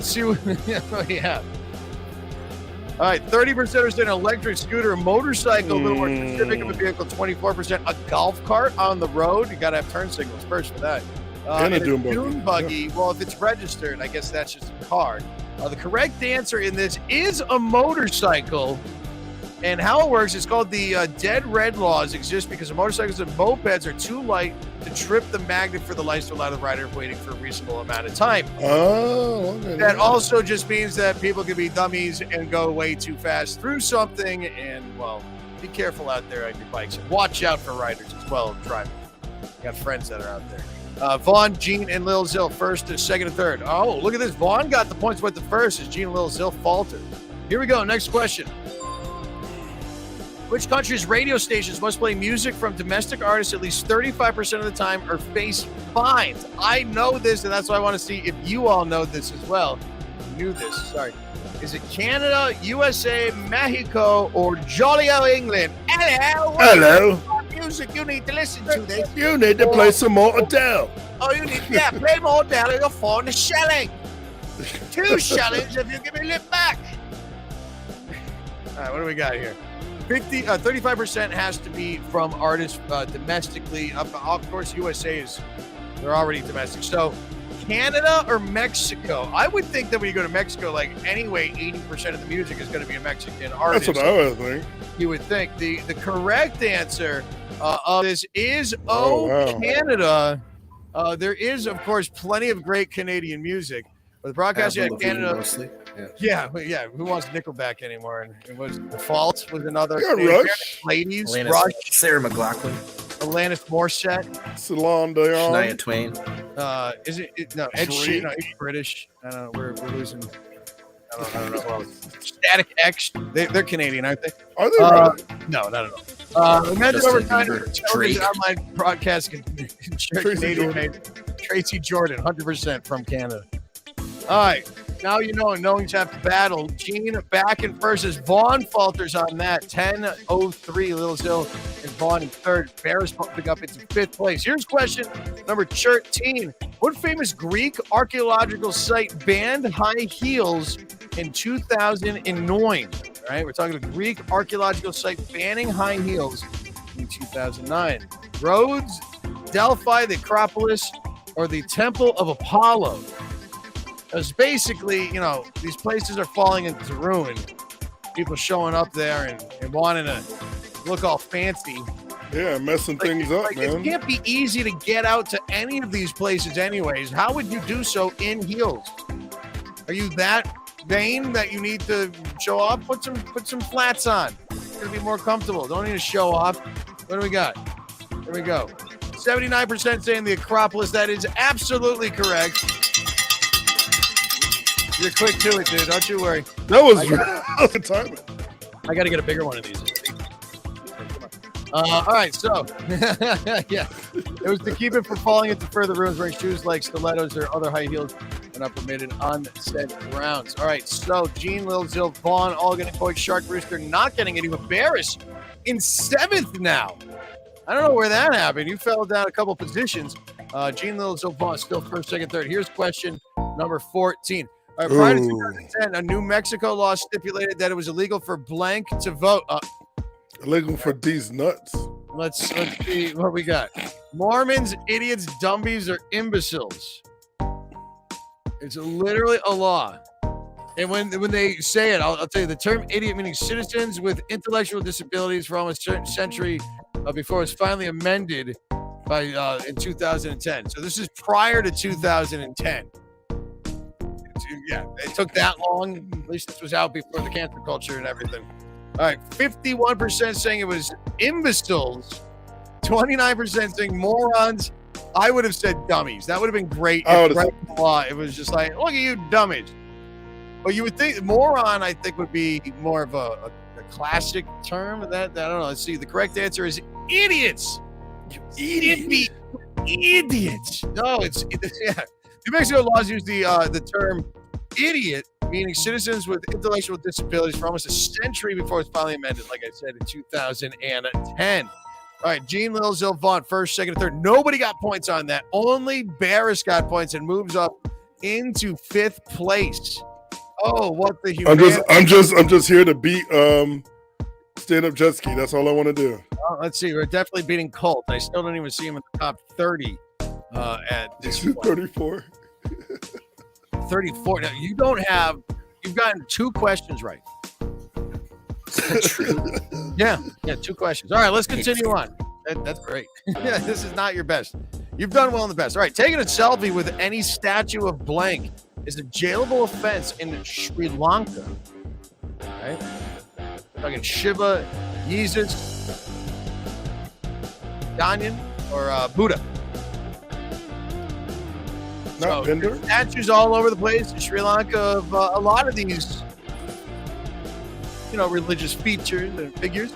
see what we have. All right, 30% are saying electric scooter, a motorcycle, a little more specific of a vehicle, 24%. A golf cart on the road, you got to have turn signals first for that. And a dune buggy. Yeah. Well, if it's registered, I guess that's just a car. The correct answer in this is a motorcycle. And how it works, it's called the dead red laws exist because the motorcycles and mopeds are too light to trip the magnet for the lights to allow the rider waiting for a reasonable amount of time. Oh, okay. That also just means that people can be dummies and go way too fast through something. And, well, be careful out there on your bikes. And watch out for riders as well driving. Got friends that are out there. Vaughn, Gene, and Lil Zill first, second, and third. Oh, look at this. Vaughn got the points with the first as Gene and Lil Zill faltered. Here we go. Next question. Which country's radio stations must play music from domestic artists at least 35% of the time or face fines? I know this, and that's why I want to see if you all know this as well. Knew this. Sorry. Is it Canada, USA, Mexico, or jolly old England? Hello. Hello. What music you need to listen to this? You need to play some more Adele. Oh, you need play more Adele. You'll find a shilling. 2 shillings if you give me a lift back. All right, what do we got here? 35% has to be from artists domestically. Of course, USA they're already domestic. So Canada or Mexico? I would think that when you go to Mexico, like anyway, 80% of the music is going to be a Mexican artist. That's what I would think. You would think. The correct answer of this is wow. Canada. There is, of course, plenty of great Canadian music. But the broadcast, Avril Lavigne Canada. mostly. Yeah. Who wants Nickelback anymore? And it was Default was another. Yeah, Rush. Ladies, Alanis, Rush, Sarah McLachlan, Alanis Morissette. Celine Dion. Shania Twain. Is it no Ed Sheeran? No, he's British. I don't know. We're losing. I don't know. Well, Static X. They're Canadian, aren't they? Are they right? No, not at all. Imagine Justin over time Bieber, television Drake. online broadcasting. Canadian made Tracy Jordan, 100% from Canada. All right. Now you know, knowing's half the battle. Gene back in first as Vaughn falters on that. 10-03, Little Zill and Vaughn in third. Barris bumping up into fifth place. Here's question number 13. What famous Greek archaeological site banned high heels in 2009? All right, we're talking a Greek archaeological site banning high heels in 2009. Rhodes, Delphi, the Acropolis, or the Temple of Apollo? Because basically, you know, these places are falling into ruin. People showing up there and wanting to look all fancy. Yeah, messing things up, man. It can't be easy to get out to any of these places anyways. How would you do so in heels? Are you that vain that you need to show off? Put some flats on. It's going to be more comfortable. Don't need to show off. What do we got? Here we go. 79% saying the Acropolis. That is absolutely correct. You're quick to it, dude. Don't you worry. That was good timing. I got to get a bigger one of these. All right, so yeah, it was to keep it from falling into further ruins. Wearing shoes like stilettos or other high heels are not permitted on said grounds. All right, so Gene, Lil Zill, Vaughn, all getting points. Shark Rooster not getting it. Even Barris in 7th now. I don't know where that happened. You fell down a couple positions. Gene, Lil Zill, Vaughn still first, second, third. Here's question number 14. All right, prior to 2010, a New Mexico law stipulated that it was illegal for blank to vote. Illegal for these nuts. Let's see what we got. Mormons, idiots, dumbies, or imbeciles. It's literally a law. And when they say it, I'll tell you the term idiot meaning citizens with intellectual disabilities for almost a century before it was finally amended by in 2010. So this is prior to 2010. Yeah, it took that long. At least this was out before the cancel culture and everything. All right, 51% saying it was imbeciles, 29% saying morons. I would have said dummies. That would have been great. It was just like, look at you, dummies. But you would think moron, I think, would be more of a classic term. That I don't know. Let's see. The correct answer is idiots. Idiots. No, it's yeah. New Mexico laws use the term idiot, meaning citizens with intellectual disabilities for almost a century before it's finally amended, like I said, in 2010. All right, Gene, Lil Zill, Vaughn, first, second, and third. Nobody got points on that. Only Barris got points and moves up into 5th place. Oh, what the humanity. I'm just here to beat stand-up jet ski. That's all I want to do. Let's see. We're definitely beating Colt. I still don't even see him in the top 30 at this point. 34. 34. Now, you've gotten 2 questions right. Is that true? Yeah, 2 questions. All right, let's continue on. That's great. Yeah, this is not your best. You've done well in the best. All right, taking a selfie with any statue of blank is a jailable offense in Sri Lanka. All right. Talking Shiva, Jesus, Dine-In, or Buddha. Not Pinder? Statues all over the place in Sri Lanka of a lot of these, religious features and figures.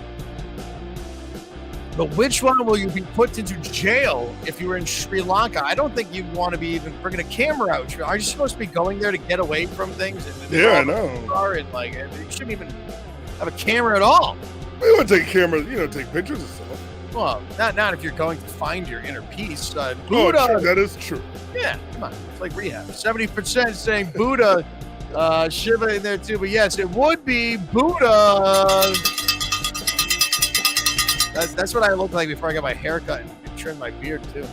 But which one will you be put into jail if you were in Sri Lanka? I don't think you'd want to be even bringing a camera out. Are you supposed to be going there to get away from things? Yeah, I know. And you shouldn't even have a camera at all. We want to take cameras, take pictures and stuff. Well, not if you're going to find your inner peace. Buddha, true. That is true. Yeah, come on. It's like rehab. 70% saying Buddha, Shiva in there too. But yes, it would be Buddha. That's what I look like before I got my hair cut and trim my beard too.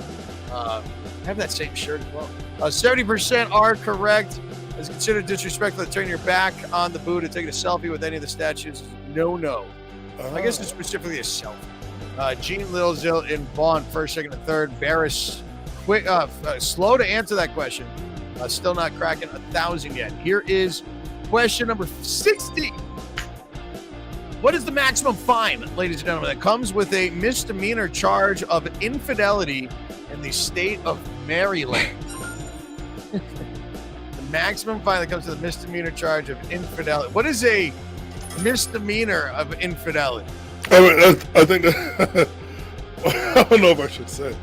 I have that same shirt as well. 70% are correct. It's considered disrespectful to turn your back on the Buddha, taking a selfie with any of the statues. No. I guess it's specifically a selfie. Gene, Lil Zill, and Vaughn, first, second, and third. Barris, quick, slow to answer that question. Still not cracking 1,000 yet. Here is question number 60. What is the maximum fine, ladies and gentlemen, that comes with a misdemeanor charge of infidelity in the state of Maryland? The maximum fine that comes with a misdemeanor charge of infidelity. What is a misdemeanor of infidelity? I think that I don't know if I should say.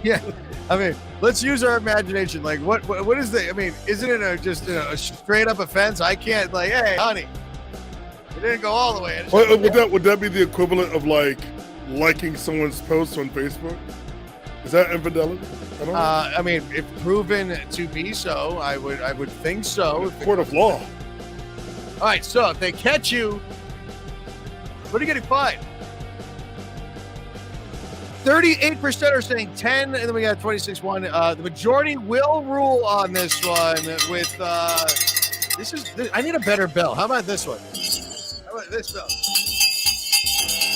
Yeah, I mean, let's use our imagination. Like, what is the? I mean, isn't it just a straight up offense? I can't hey, honey, it didn't go all the way. Would that be the equivalent of like liking someone's post on Facebook? Is that infidelity? I don't know. I mean, if proven to be so, I would think so. Court of law. All right, so if they catch you, what are you getting fined? 38% are saying 10, and then we got 26-1. The majority will rule on this one with I need a better bell. How about this one? How about this bell?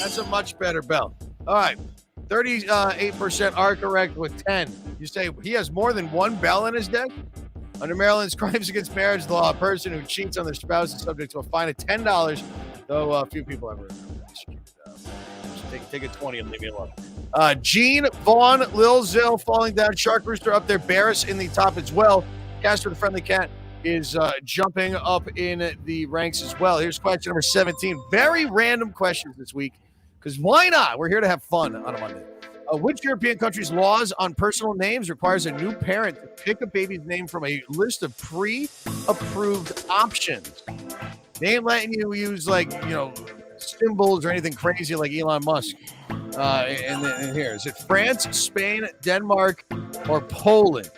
That's a much better bell. All right. 38% are correct with 10. You say he has more than one bell in his deck? Under Maryland's crimes against marriage law, a person who cheats on their spouse is subject to a fine of $10, though a few people ever take a 20 and leave me alone. Gene, Vaughn, Lil Zill falling down. Shark Rooster up there. Barris in the top as well. Casper the Friendly Cat is jumping up in the ranks as well. Here's question number 17. Very random questions this week, because why not? We're here to have fun on a Monday. Which European country's laws on personal names requires a new parent to pick a baby's name from a list of pre-approved options? They ain't letting you use symbols or anything crazy like Elon Musk. And here, is it France, Spain, Denmark, or Poland?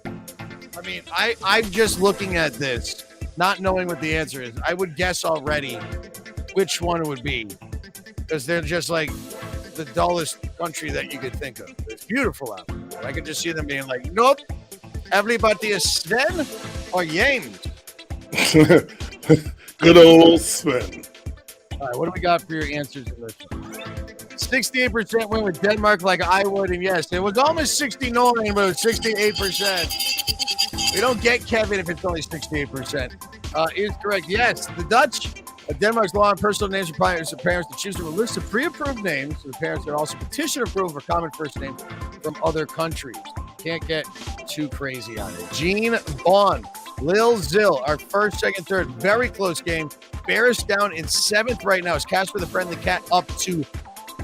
I mean, I'm just looking at this, not knowing what the answer is. I would guess already which one it would be, because they're just like the dullest country that you could think of. It's beautiful out there. I could just see them being like, nope, everybody is Sven or James. Good old Sven. All right, what do we got for your answers in this one? 68% went with Denmark like I would, and yes, it was almost 69, but it was 68%. We don't get Kevin if it's only 68%. Is correct. Yes, the Dutch. Denmark's law on personal names requires the parents to choose from a list of pre-approved names. So the parents can also petition approval for common first names from other countries. Can't get too crazy on it. Gene Vaughn, Lil Zill, our first, second, third. Very close game. Barris down in 7th right now. Is Casper the Friendly Cat up to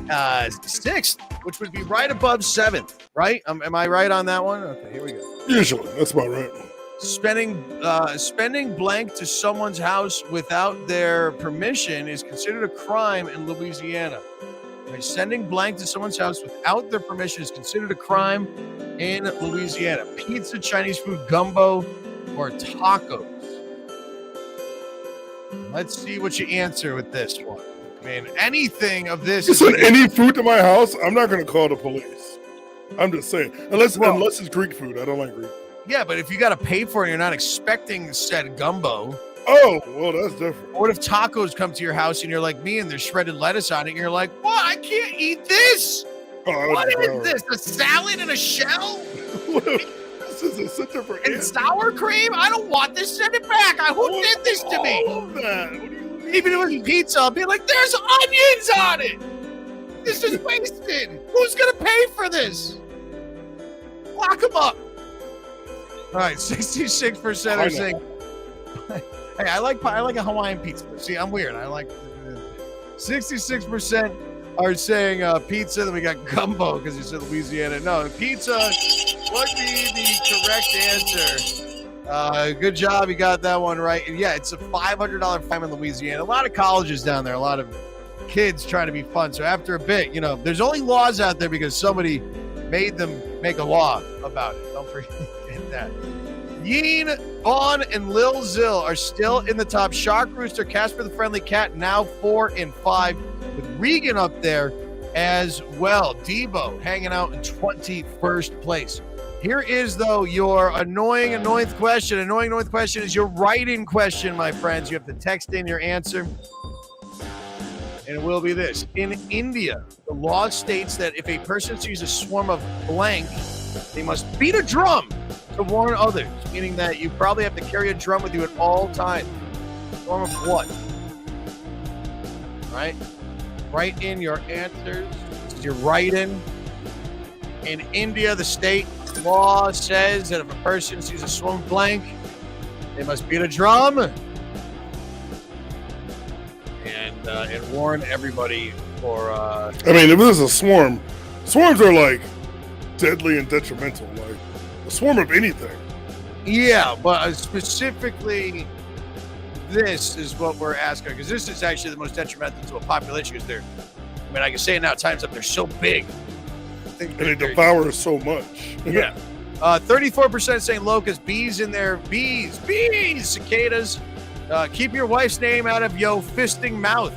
6th, which would be right above 7th, right? Am I right on that one? Okay, here we go. Usually, that's about right. Spending blank to someone's house without their permission is considered a crime in Louisiana. Okay, sending blank to someone's house without their permission is considered a crime in Louisiana. Pizza, Chinese food, gumbo, or tacos? Let's see what you answer with this one. I mean, anything of this. Listen, any food to my house, I'm not going to call the police. I'm just saying. Unless it's Greek food. I don't like Greek food. Yeah, but if you got to pay for it, you're not expecting said gumbo. Oh, well, that's different. What if tacos come to your house and you're like me and there's shredded lettuce on it and you're like, what? I can't eat this. What is this? A salad in a shell? This is such a and sour cream? I don't want this. Send it back. Who did this to me? All of that. What do you mean? Even if it was pizza, I'll be like, there's onions on it. This is wasted. Who's going to pay for this? Lock them up. All right, 66% are saying, hey, I like a Hawaiian pizza. See, I'm weird. I like 66% are saying pizza. Then we got gumbo because you said Louisiana. No, pizza would be the correct answer. Good job. You got that one right. And yeah, it's a $500 fine in Louisiana. A lot of colleges down there, a lot of kids trying to be fun. So after a bit, there's only laws out there because somebody made them make a law about it. Don't forget that. Yeen, Vaughn, and Lil Zill are still in the top. Shark Rooster, Casper the Friendly Cat, now 4 and 5, with Regan up there as well. Debo hanging out in 21st place. Here is, though, your annoying question. Annoying ninth question is your write-in question, my friends. You have to text in your answer. And it will be this. In India, the law states that if a person sees a swarm of blank, they must beat a drum to warn others, meaning that you probably have to carry a drum with you at all times. Storm of what? Right? Write in your answers. You're writing. In India, the state law says that if a person sees a swarm blank, they must beat a drum and warn everybody for. I mean, if this is a swarm, swarms are like deadly and detrimental. Like a swarm of anything. Yeah, but specifically, this is what we're asking, because this is actually the most detrimental to a population. Because they're, I mean, I can say it now. Times up, they're so big. And they devour so much. Yeah. 34% saying locusts, bees in there, bees, cicadas. Keep your wife's name out of yo fisting mouth.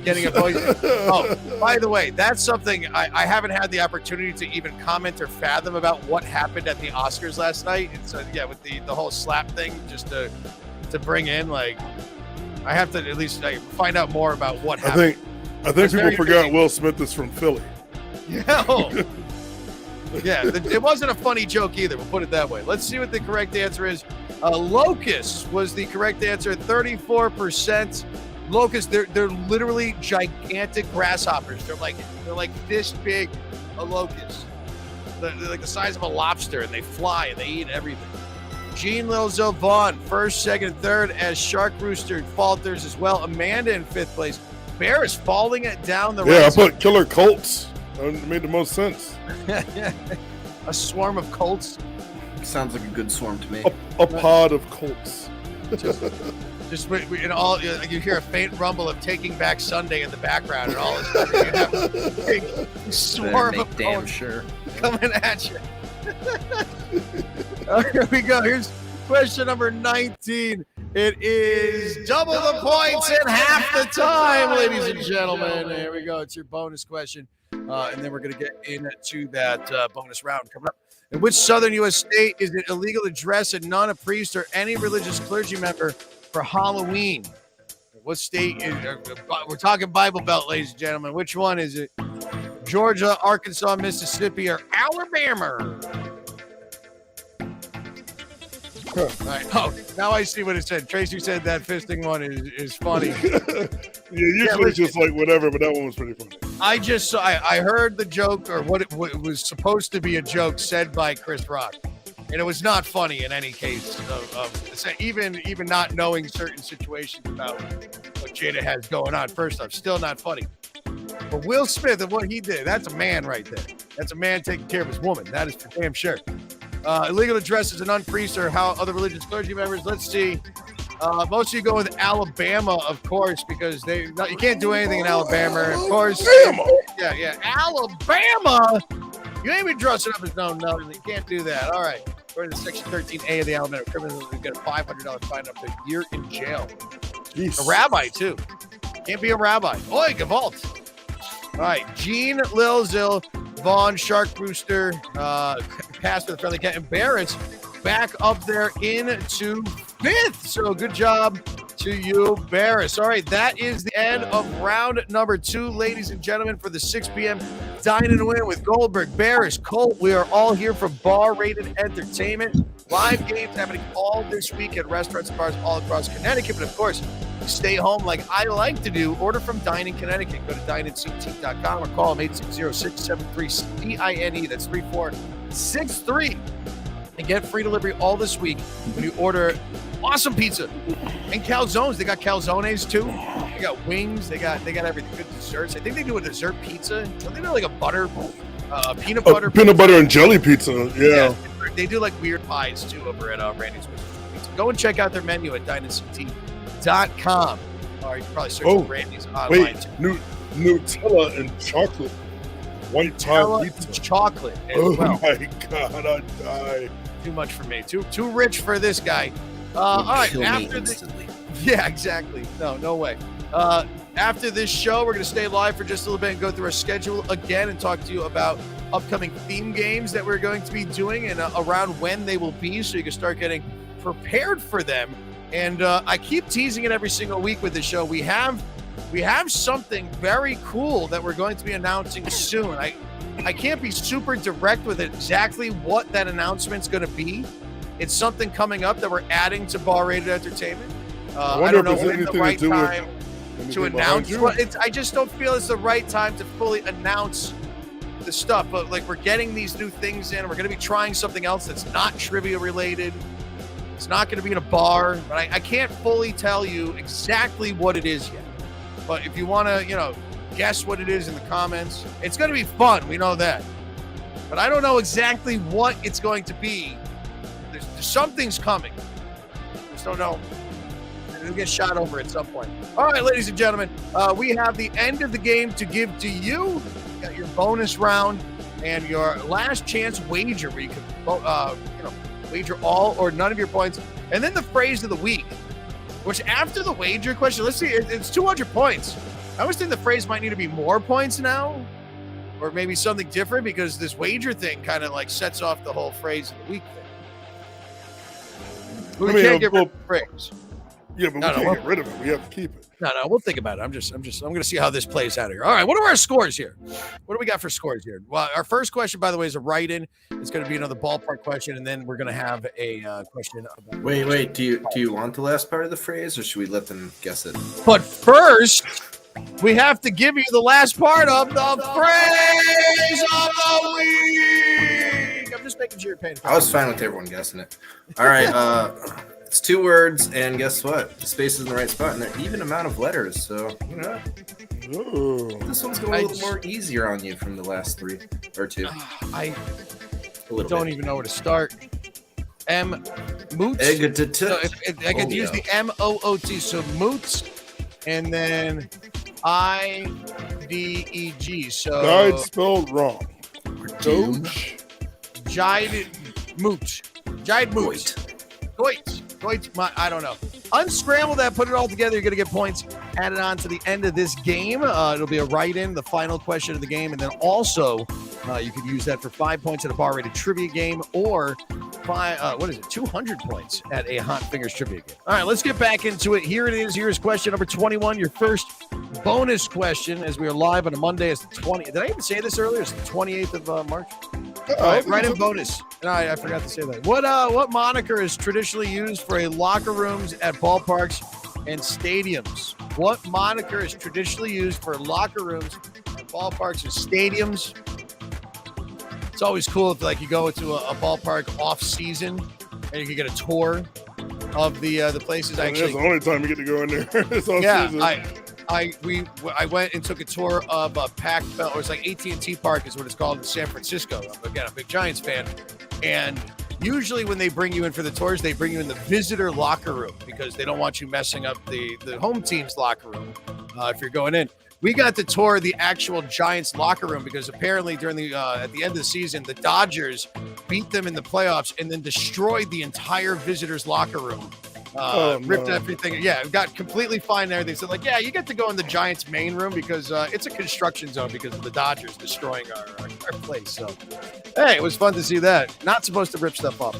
Getting a poison. Oh, by the way, that's something I haven't had the opportunity to even comment or fathom about what happened at the Oscars last night. And so, yeah, with the whole slap thing, just to bring in, like, I have to at least find out more about what happened. I think people forgot Will Smith is from Philly. Yeah. Yeah, it wasn't a funny joke either. We'll put it that way. Let's see what the correct answer is. Locusts was the correct answer. 34%. Locusts. They're literally gigantic grasshoppers. They're like this big. A locust. They're like the size of a lobster, and they fly and they eat everything. Gene Lil Vaughn, first, second, third, as Shark Rooster falters as well. Amanda in fifth place. Bear is falling it down the right. Yeah, I side. put Killer Colts. It made the most sense. A swarm of colts. Sounds like a good swarm to me. A pod of colts. Just in all, you hear a faint rumble of Taking Back Sunday in the background, and all of a sudden you have a big swarm of damn colts sure coming at you. Here we go. Here's question number 19. It is double the points in half the time, ladies and gentlemen. Here we go. It's your bonus question. And then we're going to get into that bonus round coming up. In which southern U.S. state is it illegal to dress a nun, a priest, or any religious clergy member for Halloween? What state is we're talking Bible Belt, ladies and gentlemen. Which one is it? Georgia, Arkansas, Mississippi, or Alabama? All right. Oh, now I see what it said. Tracy said that fisting one is funny. Usually it's just like whatever, but that one was pretty funny. I heard the joke, or what was supposed to be a joke said by Chris Rock, and it was not funny in any case. Even not knowing certain situations about what Jada has going on. First off, still not funny. But Will Smith and what he did, that's a man right there. That's a man taking care of his woman. That is for damn sure. Illegal to dress as a nun, priest, or how other religious clergy members. Let's see. Most of you go with Alabama, of course, because you can't do anything in Alabama. Of course. Yeah. Alabama? You ain't been dressing up as no, you can't do that. All right. According to Section 13A of the Alabama Criminal, you get a $500 fine up to a year in jail. Jeez. A rabbi, too. Can't be a rabbi. Oi, Gavalt. All right. Gene Lil Zil, Vaughn, Shark Rooster, Pastor, the Friendly Cat, and Barrett's back up there into fifth. So good job to you, Barris. All right, that is the end of round number 2, ladies and gentlemen, for the 6 p.m. Dine-In Win with Goldberg, Barris, Colt. We are all here for bar-rated entertainment. Live games happening all this week at restaurants and bars all across Connecticut. But, of course, stay home like I like to do. Order from Dine-In Connecticut. Go to dineinct.com or call them 860-673-DINE. That's 3463. And get free delivery all this week when you order awesome pizza and calzones. They got calzones too. They got wings. They got everything. Good desserts. I think they do a dessert pizza. Don't they do like a peanut butter? Peanut butter and jelly pizza. Yeah. They do like weird pies too over at Randy's Pizza. Go and check out their menu at dineinct.com. Or you can probably search for Randy's online. Wait, Nutella and chocolate. White pie pizza. Chocolate. Oh my God, I'd die. Too much for me. Too rich for this guy. All right. Yeah, exactly. No way. After this show, we're going to stay live for just a little bit and go through our schedule again and talk to you about upcoming theme games that we're going to be doing and around when they will be, so you can start getting prepared for them. And I keep teasing it every single week with the show. We have something very cool that we're going to be announcing soon. I can't be super direct with exactly what that announcement's going to be. It's something coming up that we're adding to Bar Rated Entertainment. I don't know when the right time to announce. Well, I just don't feel it's the right time to fully announce the stuff. But like, we're getting these new things in. We're going to be trying something else that's not trivia related. It's not going to be in a bar. But I can't fully tell you exactly what it is yet. But if you want to, guess what it is in the comments, it's going to be fun. We know that. But I don't know exactly what it's going to be. There's something's coming. Just don't know. It'll get shot over at some point. All right, ladies and gentlemen, we have the end of the game to give to you. You got your bonus round and your last chance wager where you can, wager all or none of your points. And then the phrase of the week, which after the wager question, let's see, it's 200 points. I always think the phrase might need to be more points now, or maybe something different, because this wager thing kind of like sets off the whole phrase of the week thing. We can't get rid of the phrase. Yeah, but we can't get rid of it. We have to keep it. No, we'll think about it. I'm going to see how this plays out here. All right, what are our scores here? What do we got for scores here? Well, our first question, by the way, is a write-in. It's going to be another ballpark question, and then we're going to have a question about. Wait. Do you want the last part of the phrase, or should we let them guess it? But first, we have to give you the last part of the phrase of the week. I'm just making sure you're paying attention. I was fine with everyone guessing it. All right. It's 2 words, and guess what? The space is in the right spot, and they're even amount of letters. So, this one's going a little more easier on you from the last 3 or 2. I don't even know where to start. Moots. I could use the M-O-O-T. So moots, and then I-D-E-G. So Died spelled wrong. Doge. Gied mooch. Gied mooch. Goit. I don't know. Unscramble that, put it all together. You're going to get points added on to the end of this game. It'll be a write-in, the final question of the game. And then also, you could use that for 5 points at a Bar Rated trivia game, or 200 points at a Hot Fingers trivia game. All right, let's get back into it. Here it is. Here's question number 21, your first bonus question, as we are live on a Monday. It's the 20th. Did I even say this earlier? It's the 28th of March. Right in bonus. No, I forgot to say that. What moniker is traditionally used for a locker rooms at ballparks and stadiums? What moniker is traditionally used for locker rooms at ballparks and stadiums? It's always cool if you go to a ballpark off season and you can get a tour of the places. That's the only time you get to go in there. It's off season. I went and took a tour of Pac Bell, or it's like AT&T Park is what it's called in San Francisco. Again, I'm a big Giants fan. And usually when they bring you in for the tours, they bring you in the visitor locker room because they don't want you messing up the home team's locker room if you're going in. We got to tour the actual Giants locker room because apparently during at the end of the season, the Dodgers beat them in the playoffs and then destroyed the entire visitors locker room. Ripped everything. Yeah, it got completely fine there. They said, you get to go in the Giants main room because it's a construction zone because of the Dodgers destroying our place. So, hey, it was fun to see that. Not supposed to rip stuff up.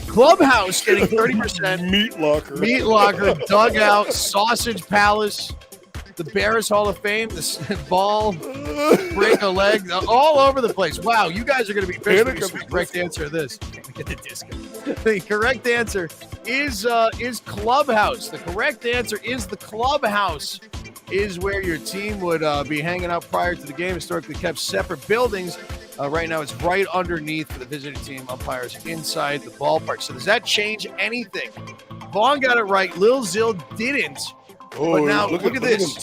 Clubhouse getting 30%. Meat locker, dugout, sausage palace, the Bears Hall of Fame, the ball, break a leg, all over the place. Wow, you guys are going to be pissed with the correct answer to this. Get the disco. The correct answer is Clubhouse. The correct answer is the Clubhouse is where your team would be hanging out prior to the game. Historically kept separate buildings. Right now it's right underneath for the visiting team umpires inside the ballpark. So does that change anything? Vaughn got it right. Lil Zil didn't. But now look at this.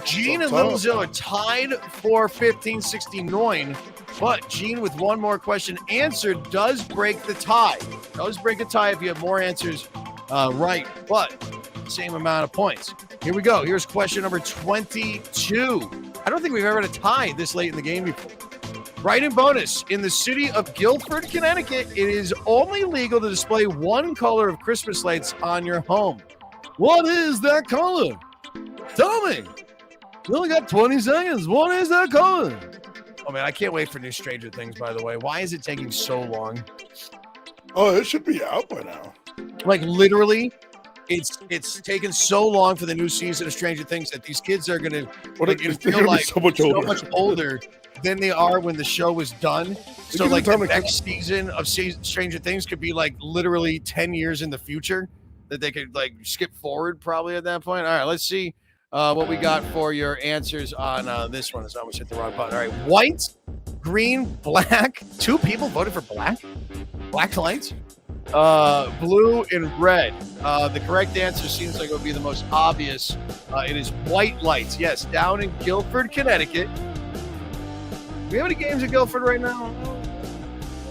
Gene and Lil Zil are tied for 1569. But Gene, with one more question answered, does break the tie. Does break a tie if you have more answers right, but same amount of points. Here we go. Here's question number 22. I don't think we've ever had a tie this late in the game before. Right in bonus. In the city of Guilford, Connecticut, it is only legal to display one color of Christmas lights on your home. What is that color? Tell me. You only got 20 seconds. What is that color? Oh, man, I can't wait for new Stranger Things, by the way. Why is it taking so long? Oh, it should be out by now. Literally, it's taken so long for the new season of Stranger Things that these kids are going to feel like so much older than they are when the show was done. So give like them the time to next season of Stranger Things could be like literally 10 years in the future that they could like skip forward probably at that point. All right, let's see what we got for your answers on this one. I almost hit the wrong button. All right, white, green, black. 2 people voted for black. Black lights. Blue and red. The correct answer seems like it would be the most obvious. It is white lights. Yes, down in Guilford, Connecticut. Do we have any games in Guilford right now? I don't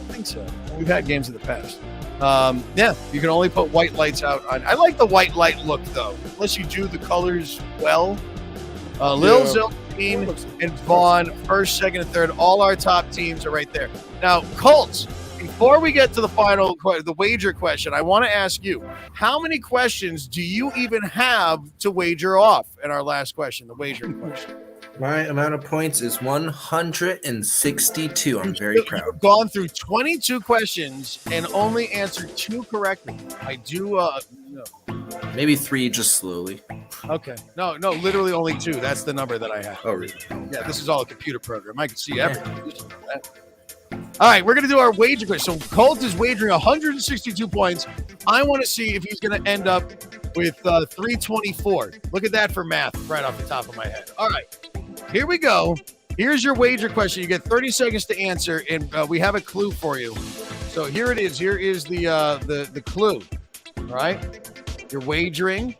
think so. We've had games in the past. Yeah, you can only put white lights out on. I like the white light look though, unless you do the colors well. Lil Zil, Dean, and Vaughn, first, second, and third. All our top teams are right there. Now, Colts. Before we get to the final, the wager question, I want to ask you, how many questions do you even have to wager off in our last question, the wagering question? My amount of points is 162. I'm very proud. You've gone through 22 questions and only answered 2 correctly. I do, no. Maybe 3 just slowly. Okay. No, literally only 2. That's the number that I have. Oh, really? Yeah, this is all a computer program. I can see everything. All right, we're going to do our wager question. So Colt is wagering 162 points. I want to see if he's going to end up with 324. Look at that for math right off the top of my head. All right, here we go. Here's your wager question. You get 30 seconds to answer, and we have a clue for you. So here it is. Here is the clue. All right, you're wagering.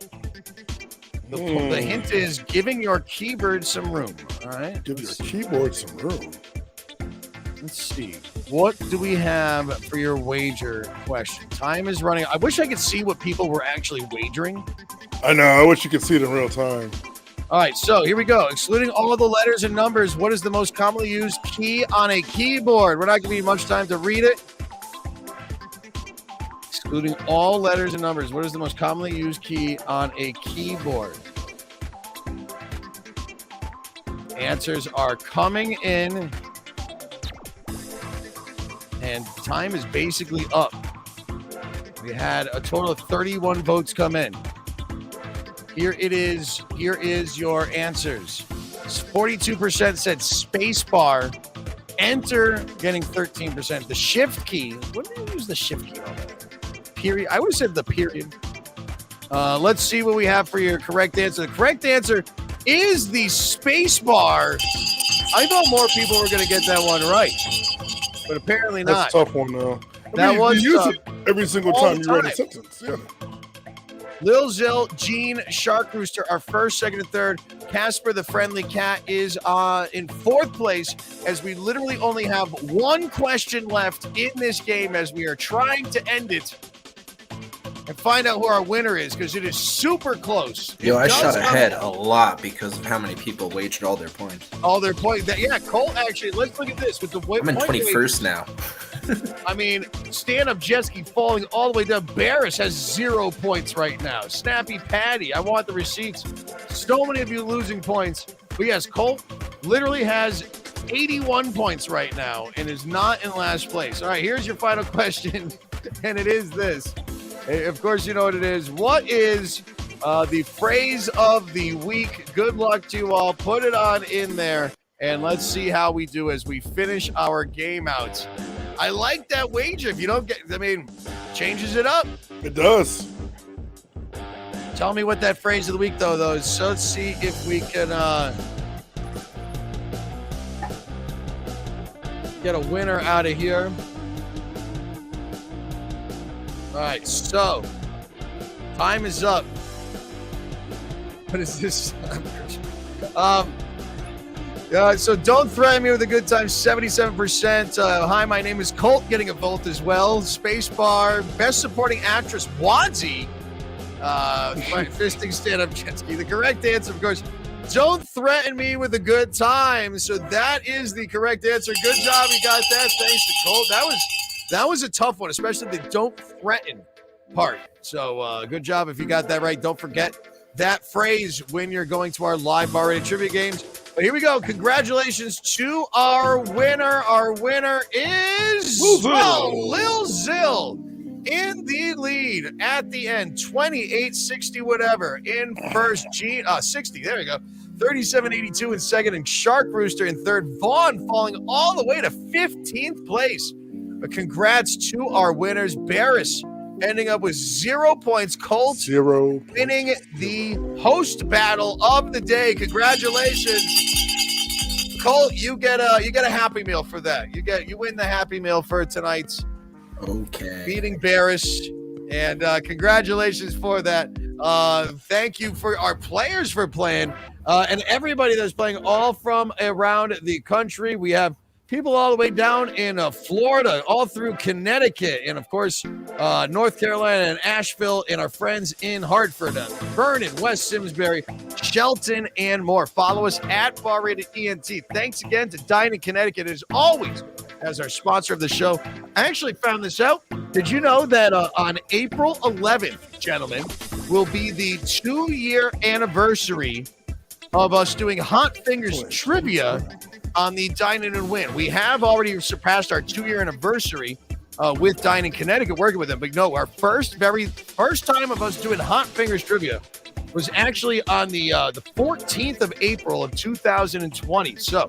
The hint is giving your keyboard some room. All right, give your keyboard some room. Let's see. What do we have for your wager question? Time is running. I wish I could see what people were actually wagering. I know. I wish you could see it in real time. All right, so here we go. Excluding all of the letters and numbers, what is the most commonly used key on a keyboard? We're not giving you much time to read it. Excluding all letters and numbers, what is the most commonly used key on a keyboard? Answers are coming in. And time is basically up. We had a total of 31 votes come in. Here it is. Here is your answers. 42% said spacebar. Enter getting 13%. The shift key. What do you use the shift key on that? Period. I would have said the period. Let's see what we have for your correct answer. The correct answer is the spacebar. I thought more people were going to get that one right. But apparently not. That's a tough one, though. You use it every single time you write a sentence. Yeah. Lil Zil, Gene, Shark Rooster are first, second, and third. Casper the Friendly Cat is in 4th place, as we literally only have 1 question left in this game as we are trying to end it and find out who our winner is, because it is super close. Yo, I shot ahead a lot because of how many people wagered all their points. All their points. Yeah, Cole, actually, let's look at this. With the I'm in 21st now. I mean, stand-up jet ski falling all the way down. Barris has 0 points right now. Snappy Patty, I want the receipts. So many of you losing points. But yes, Colt literally has 81 points right now and is not in last place. All right, here's your final question, and it is this. Of course, you know what it is. What is the phrase of the week? Good luck to you all. Put it on in there, and let's see how we do as we finish our game out. I like that wager. If you don't get, changes it up. It does. Tell me what that phrase of the week, though, is. So let's see if we can get a winner out of here. All right, so time is up. What is this? So don't threaten me with a good time. 77%. Hi, my name is Colt. Getting a vote as well. Spacebar. Best supporting actress. Wadzie. Fisting stand-up jet ski. The correct answer, of course. Don't threaten me with a good time. So that is the correct answer. Good job, you got that. Thanks to Colt. That was a tough one, especially the don't threaten part. So good job if you got that right. Don't forget that phrase when you're going to our live bar rated trivia games. But here we go. Congratulations to our winner. Our winner is Lil Zil in the lead at the end. 28-60 whatever in first. 60. There we go. 37.82 in second, and Shark Rooster in third. Vaughn falling all the way to 15th place. But congrats to our winners. Barris ending up with 0 points. Colt 0 winning the host battle of the day. Congratulations, Colt. You get a Happy Meal for that. You win the Happy Meal for tonight's beating Barris, and congratulations for that. Thank you for our players for playing, and everybody that's playing all from around the country. We have people all the way down in Florida, all through Connecticut, and of course, North Carolina and Asheville, and our friends in Hartford, Vernon, West Simsbury, Shelton, and more. Follow us at Bar Rated ENT. Thanks again to Dine-In Connecticut, as always, as our sponsor of the show. I actually found this out. Did you know that on April 11th, gentlemen, will be the 2-year anniversary of us doing Hot Fingers Trivia on the Dine-In Win. We have already surpassed our 2-year anniversary with Dine-In Connecticut, working with them. But no, our very first time of us doing Hot Fingers Trivia was actually on the 14th of April of 2020. So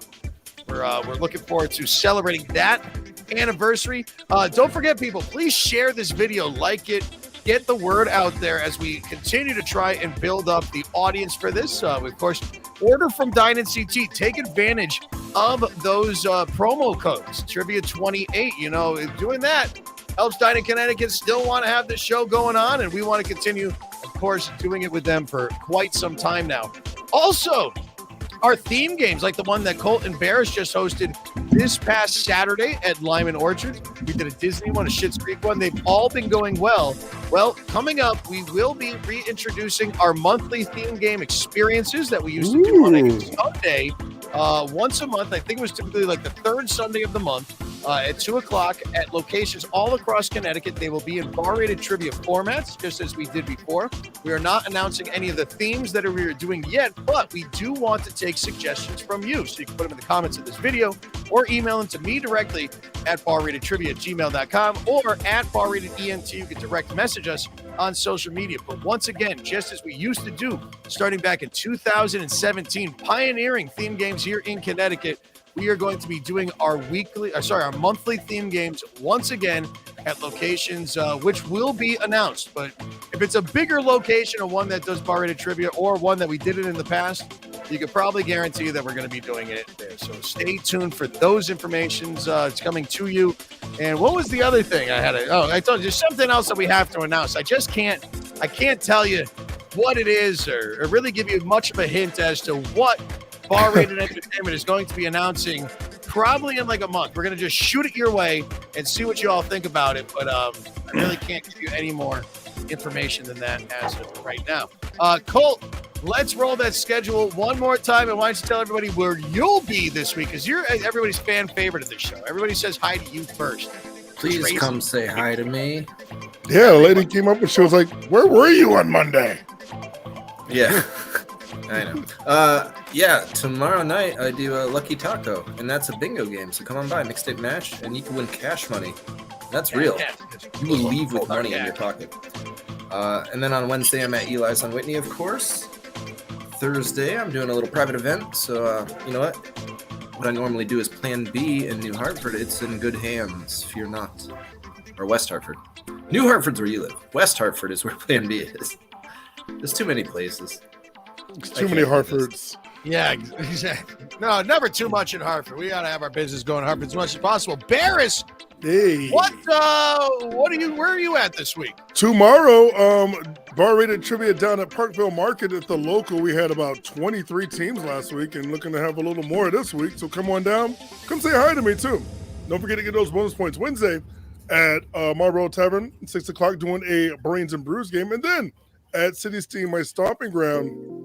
we're looking forward to celebrating that anniversry. Don't forget, people, please share this video, like it, get the word out there as we continue to try and build up the audience for this. Of course, order from Dine-In CT. Take advantage of those promo codes. Trivia 28. Doing that helps Dine-In Connecticut still want to have this show going on, and we want to continue, of course, doing it with them for quite some time now. Also, our theme games, like the one that Colt and Barris just hosted this past Saturday at Lyman Orchard. We did a Disney one, a Schitt's Creek one. They've all been going well. Well, coming up, we will be reintroducing our monthly theme game experiences that we used to do on a Sunday once a month. I think it was typically like the third Sunday of the month at 2 o'clock at locations all across Connecticut. They will be in bar-rated trivia formats, just as we did before. We are not announcing any of the themes that we are doing yet, but we do want to take suggestions from you. So you can put them in the comments of this video or email them to me directly at barratedtrivia@gmail.com or at barratedent. You can direct message us on social media. But once again, just as we used to do starting back in 2017, pioneering theme games here in Connecticut, we are going to be doing our monthly theme games once again at locations which will be announced. But if it's a bigger location or one that does bar-rated trivia or one that we did it in the past, you can probably guarantee that we're going to be doing it there. So stay tuned for those informations. It's coming to you. And what was the other thing I told you there's something else that we have to announce. I can't tell you what it is or really give you much of a hint as to what Bar-Rated Entertainment is going to be announcing probably in like a month. We're going to just shoot it your way and see what you all think about it. But I really can't give you any more information than that as of right now. Colt, let's roll that schedule one more time. And why don't you tell everybody where you'll be this week? Because you're everybody's fan favorite of this show. Everybody says hi to you first. Please Tracy. come say hi to me. Yeah, a lady came up and she was like, "Where were you on Monday?" Yeah. I know. Tomorrow night I do a Lucky Taco, and that's a bingo game. So come on by, mixtape match, and you can win cash money. That's real. You will leave with money in your pocket. And then on Wednesday I'm at Eli's on Whitney, of course. Thursday I'm doing a little private event. So you know what? What I normally do is Plan B in New Hartford. It's in good hands. Fear not. Or West Hartford. New Hartford's where you live. West Hartford is where Plan B is. There's too many places. It's too many Hartfords. Yeah, exactly. No, never too much in Hartford. We got to have our business going in Hartford as much as possible. Barris, hey, where are you at this week? Tomorrow, bar-rated trivia down at Parkville Market at the local. We had about 23 teams last week and looking to have a little more this week. So come on down. Come say hi to me too. Don't forget to get those bonus points Wednesday at Marlboro Tavern, 6 o'clock, doing a Brains and Brews game. And then at City Steam, my stomping ground,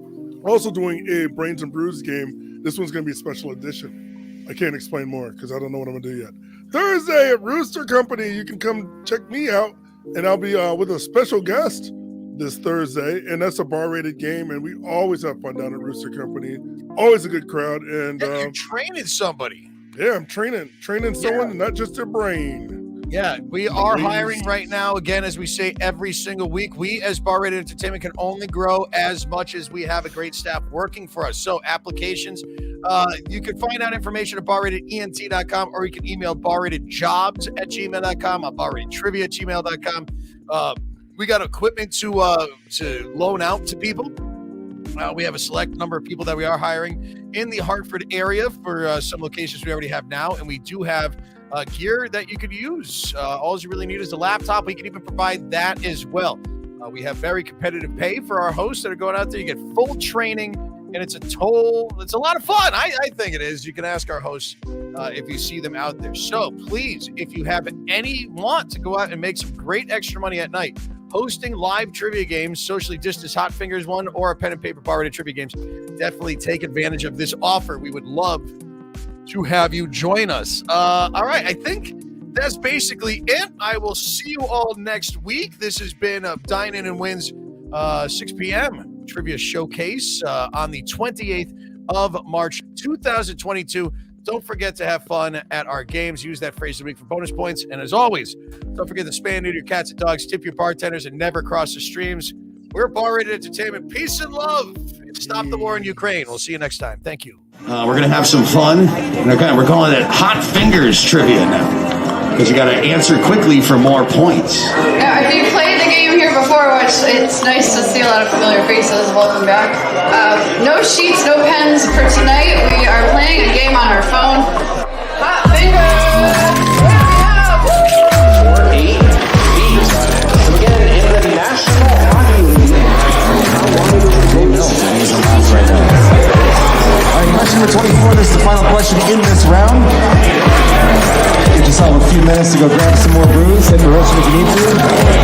also doing a Brains and Brews game. This one's going to be a special edition. I can't explain more because I don't know what I'm going to do yet. Thursday at Rooster Company, you can come check me out, and I'll be with a special guest this Thursday, and that's a bar-rated game, and we always have fun down at Rooster Company. Always a good crowd. And you're training somebody. Yeah, I'm training someone, and not just their brain. Yeah, we are hiring right now. Again, as we say every single week, we as Bar Rated Entertainment can only grow as much as we have a great staff working for us. So applications, you can find out information at barratedent.com, or you can email barratedjobs@gmail.com, barratedtrivia@gmail.com. We got equipment to loan out to people. We have a select number of people that we are hiring in the Hartford area for some locations we already have now, and we do have gear that you could use. All you really need is a laptop. We can even provide that as well. We have very competitive pay for our hosts that are going out there. You get full training, and it's a lot of fun. I think it is. You can ask our hosts if you see them out there. So please, if you have any want to go out and make some great extra money at night, hosting live trivia games, socially distanced Hot Fingers one, or a pen and paper Bar Rated trivia games, definitely take advantage of this offer. We would love to have you join us. All right, I think that's basically it. I will see you all next week. This has been Dine-In Win's 6 p.m. trivia showcase on the 28th of March, 2022. Don't forget to have fun at our games. Use that phrase of the week for bonus points. And as always, don't forget to spay and neuter your cats and dogs, tip your bartenders, and never cross the streams. We're Bar Rated Entertainment. Peace and love. And stop the war in Ukraine. We'll see you next time. Thank you. We're going to have some fun. We're calling it Hot Fingers Trivia now, because you got to answer quickly for more points. Now, if you played the game here before, which it's nice to see a lot of familiar faces, welcome back. No sheets, no pens for tonight. We are playing a game on our phone. Hot Fingers! All right, question number 24. This is the final question in this round. Give yourself a few minutes to go grab some more brews. Hit the roast if you need to.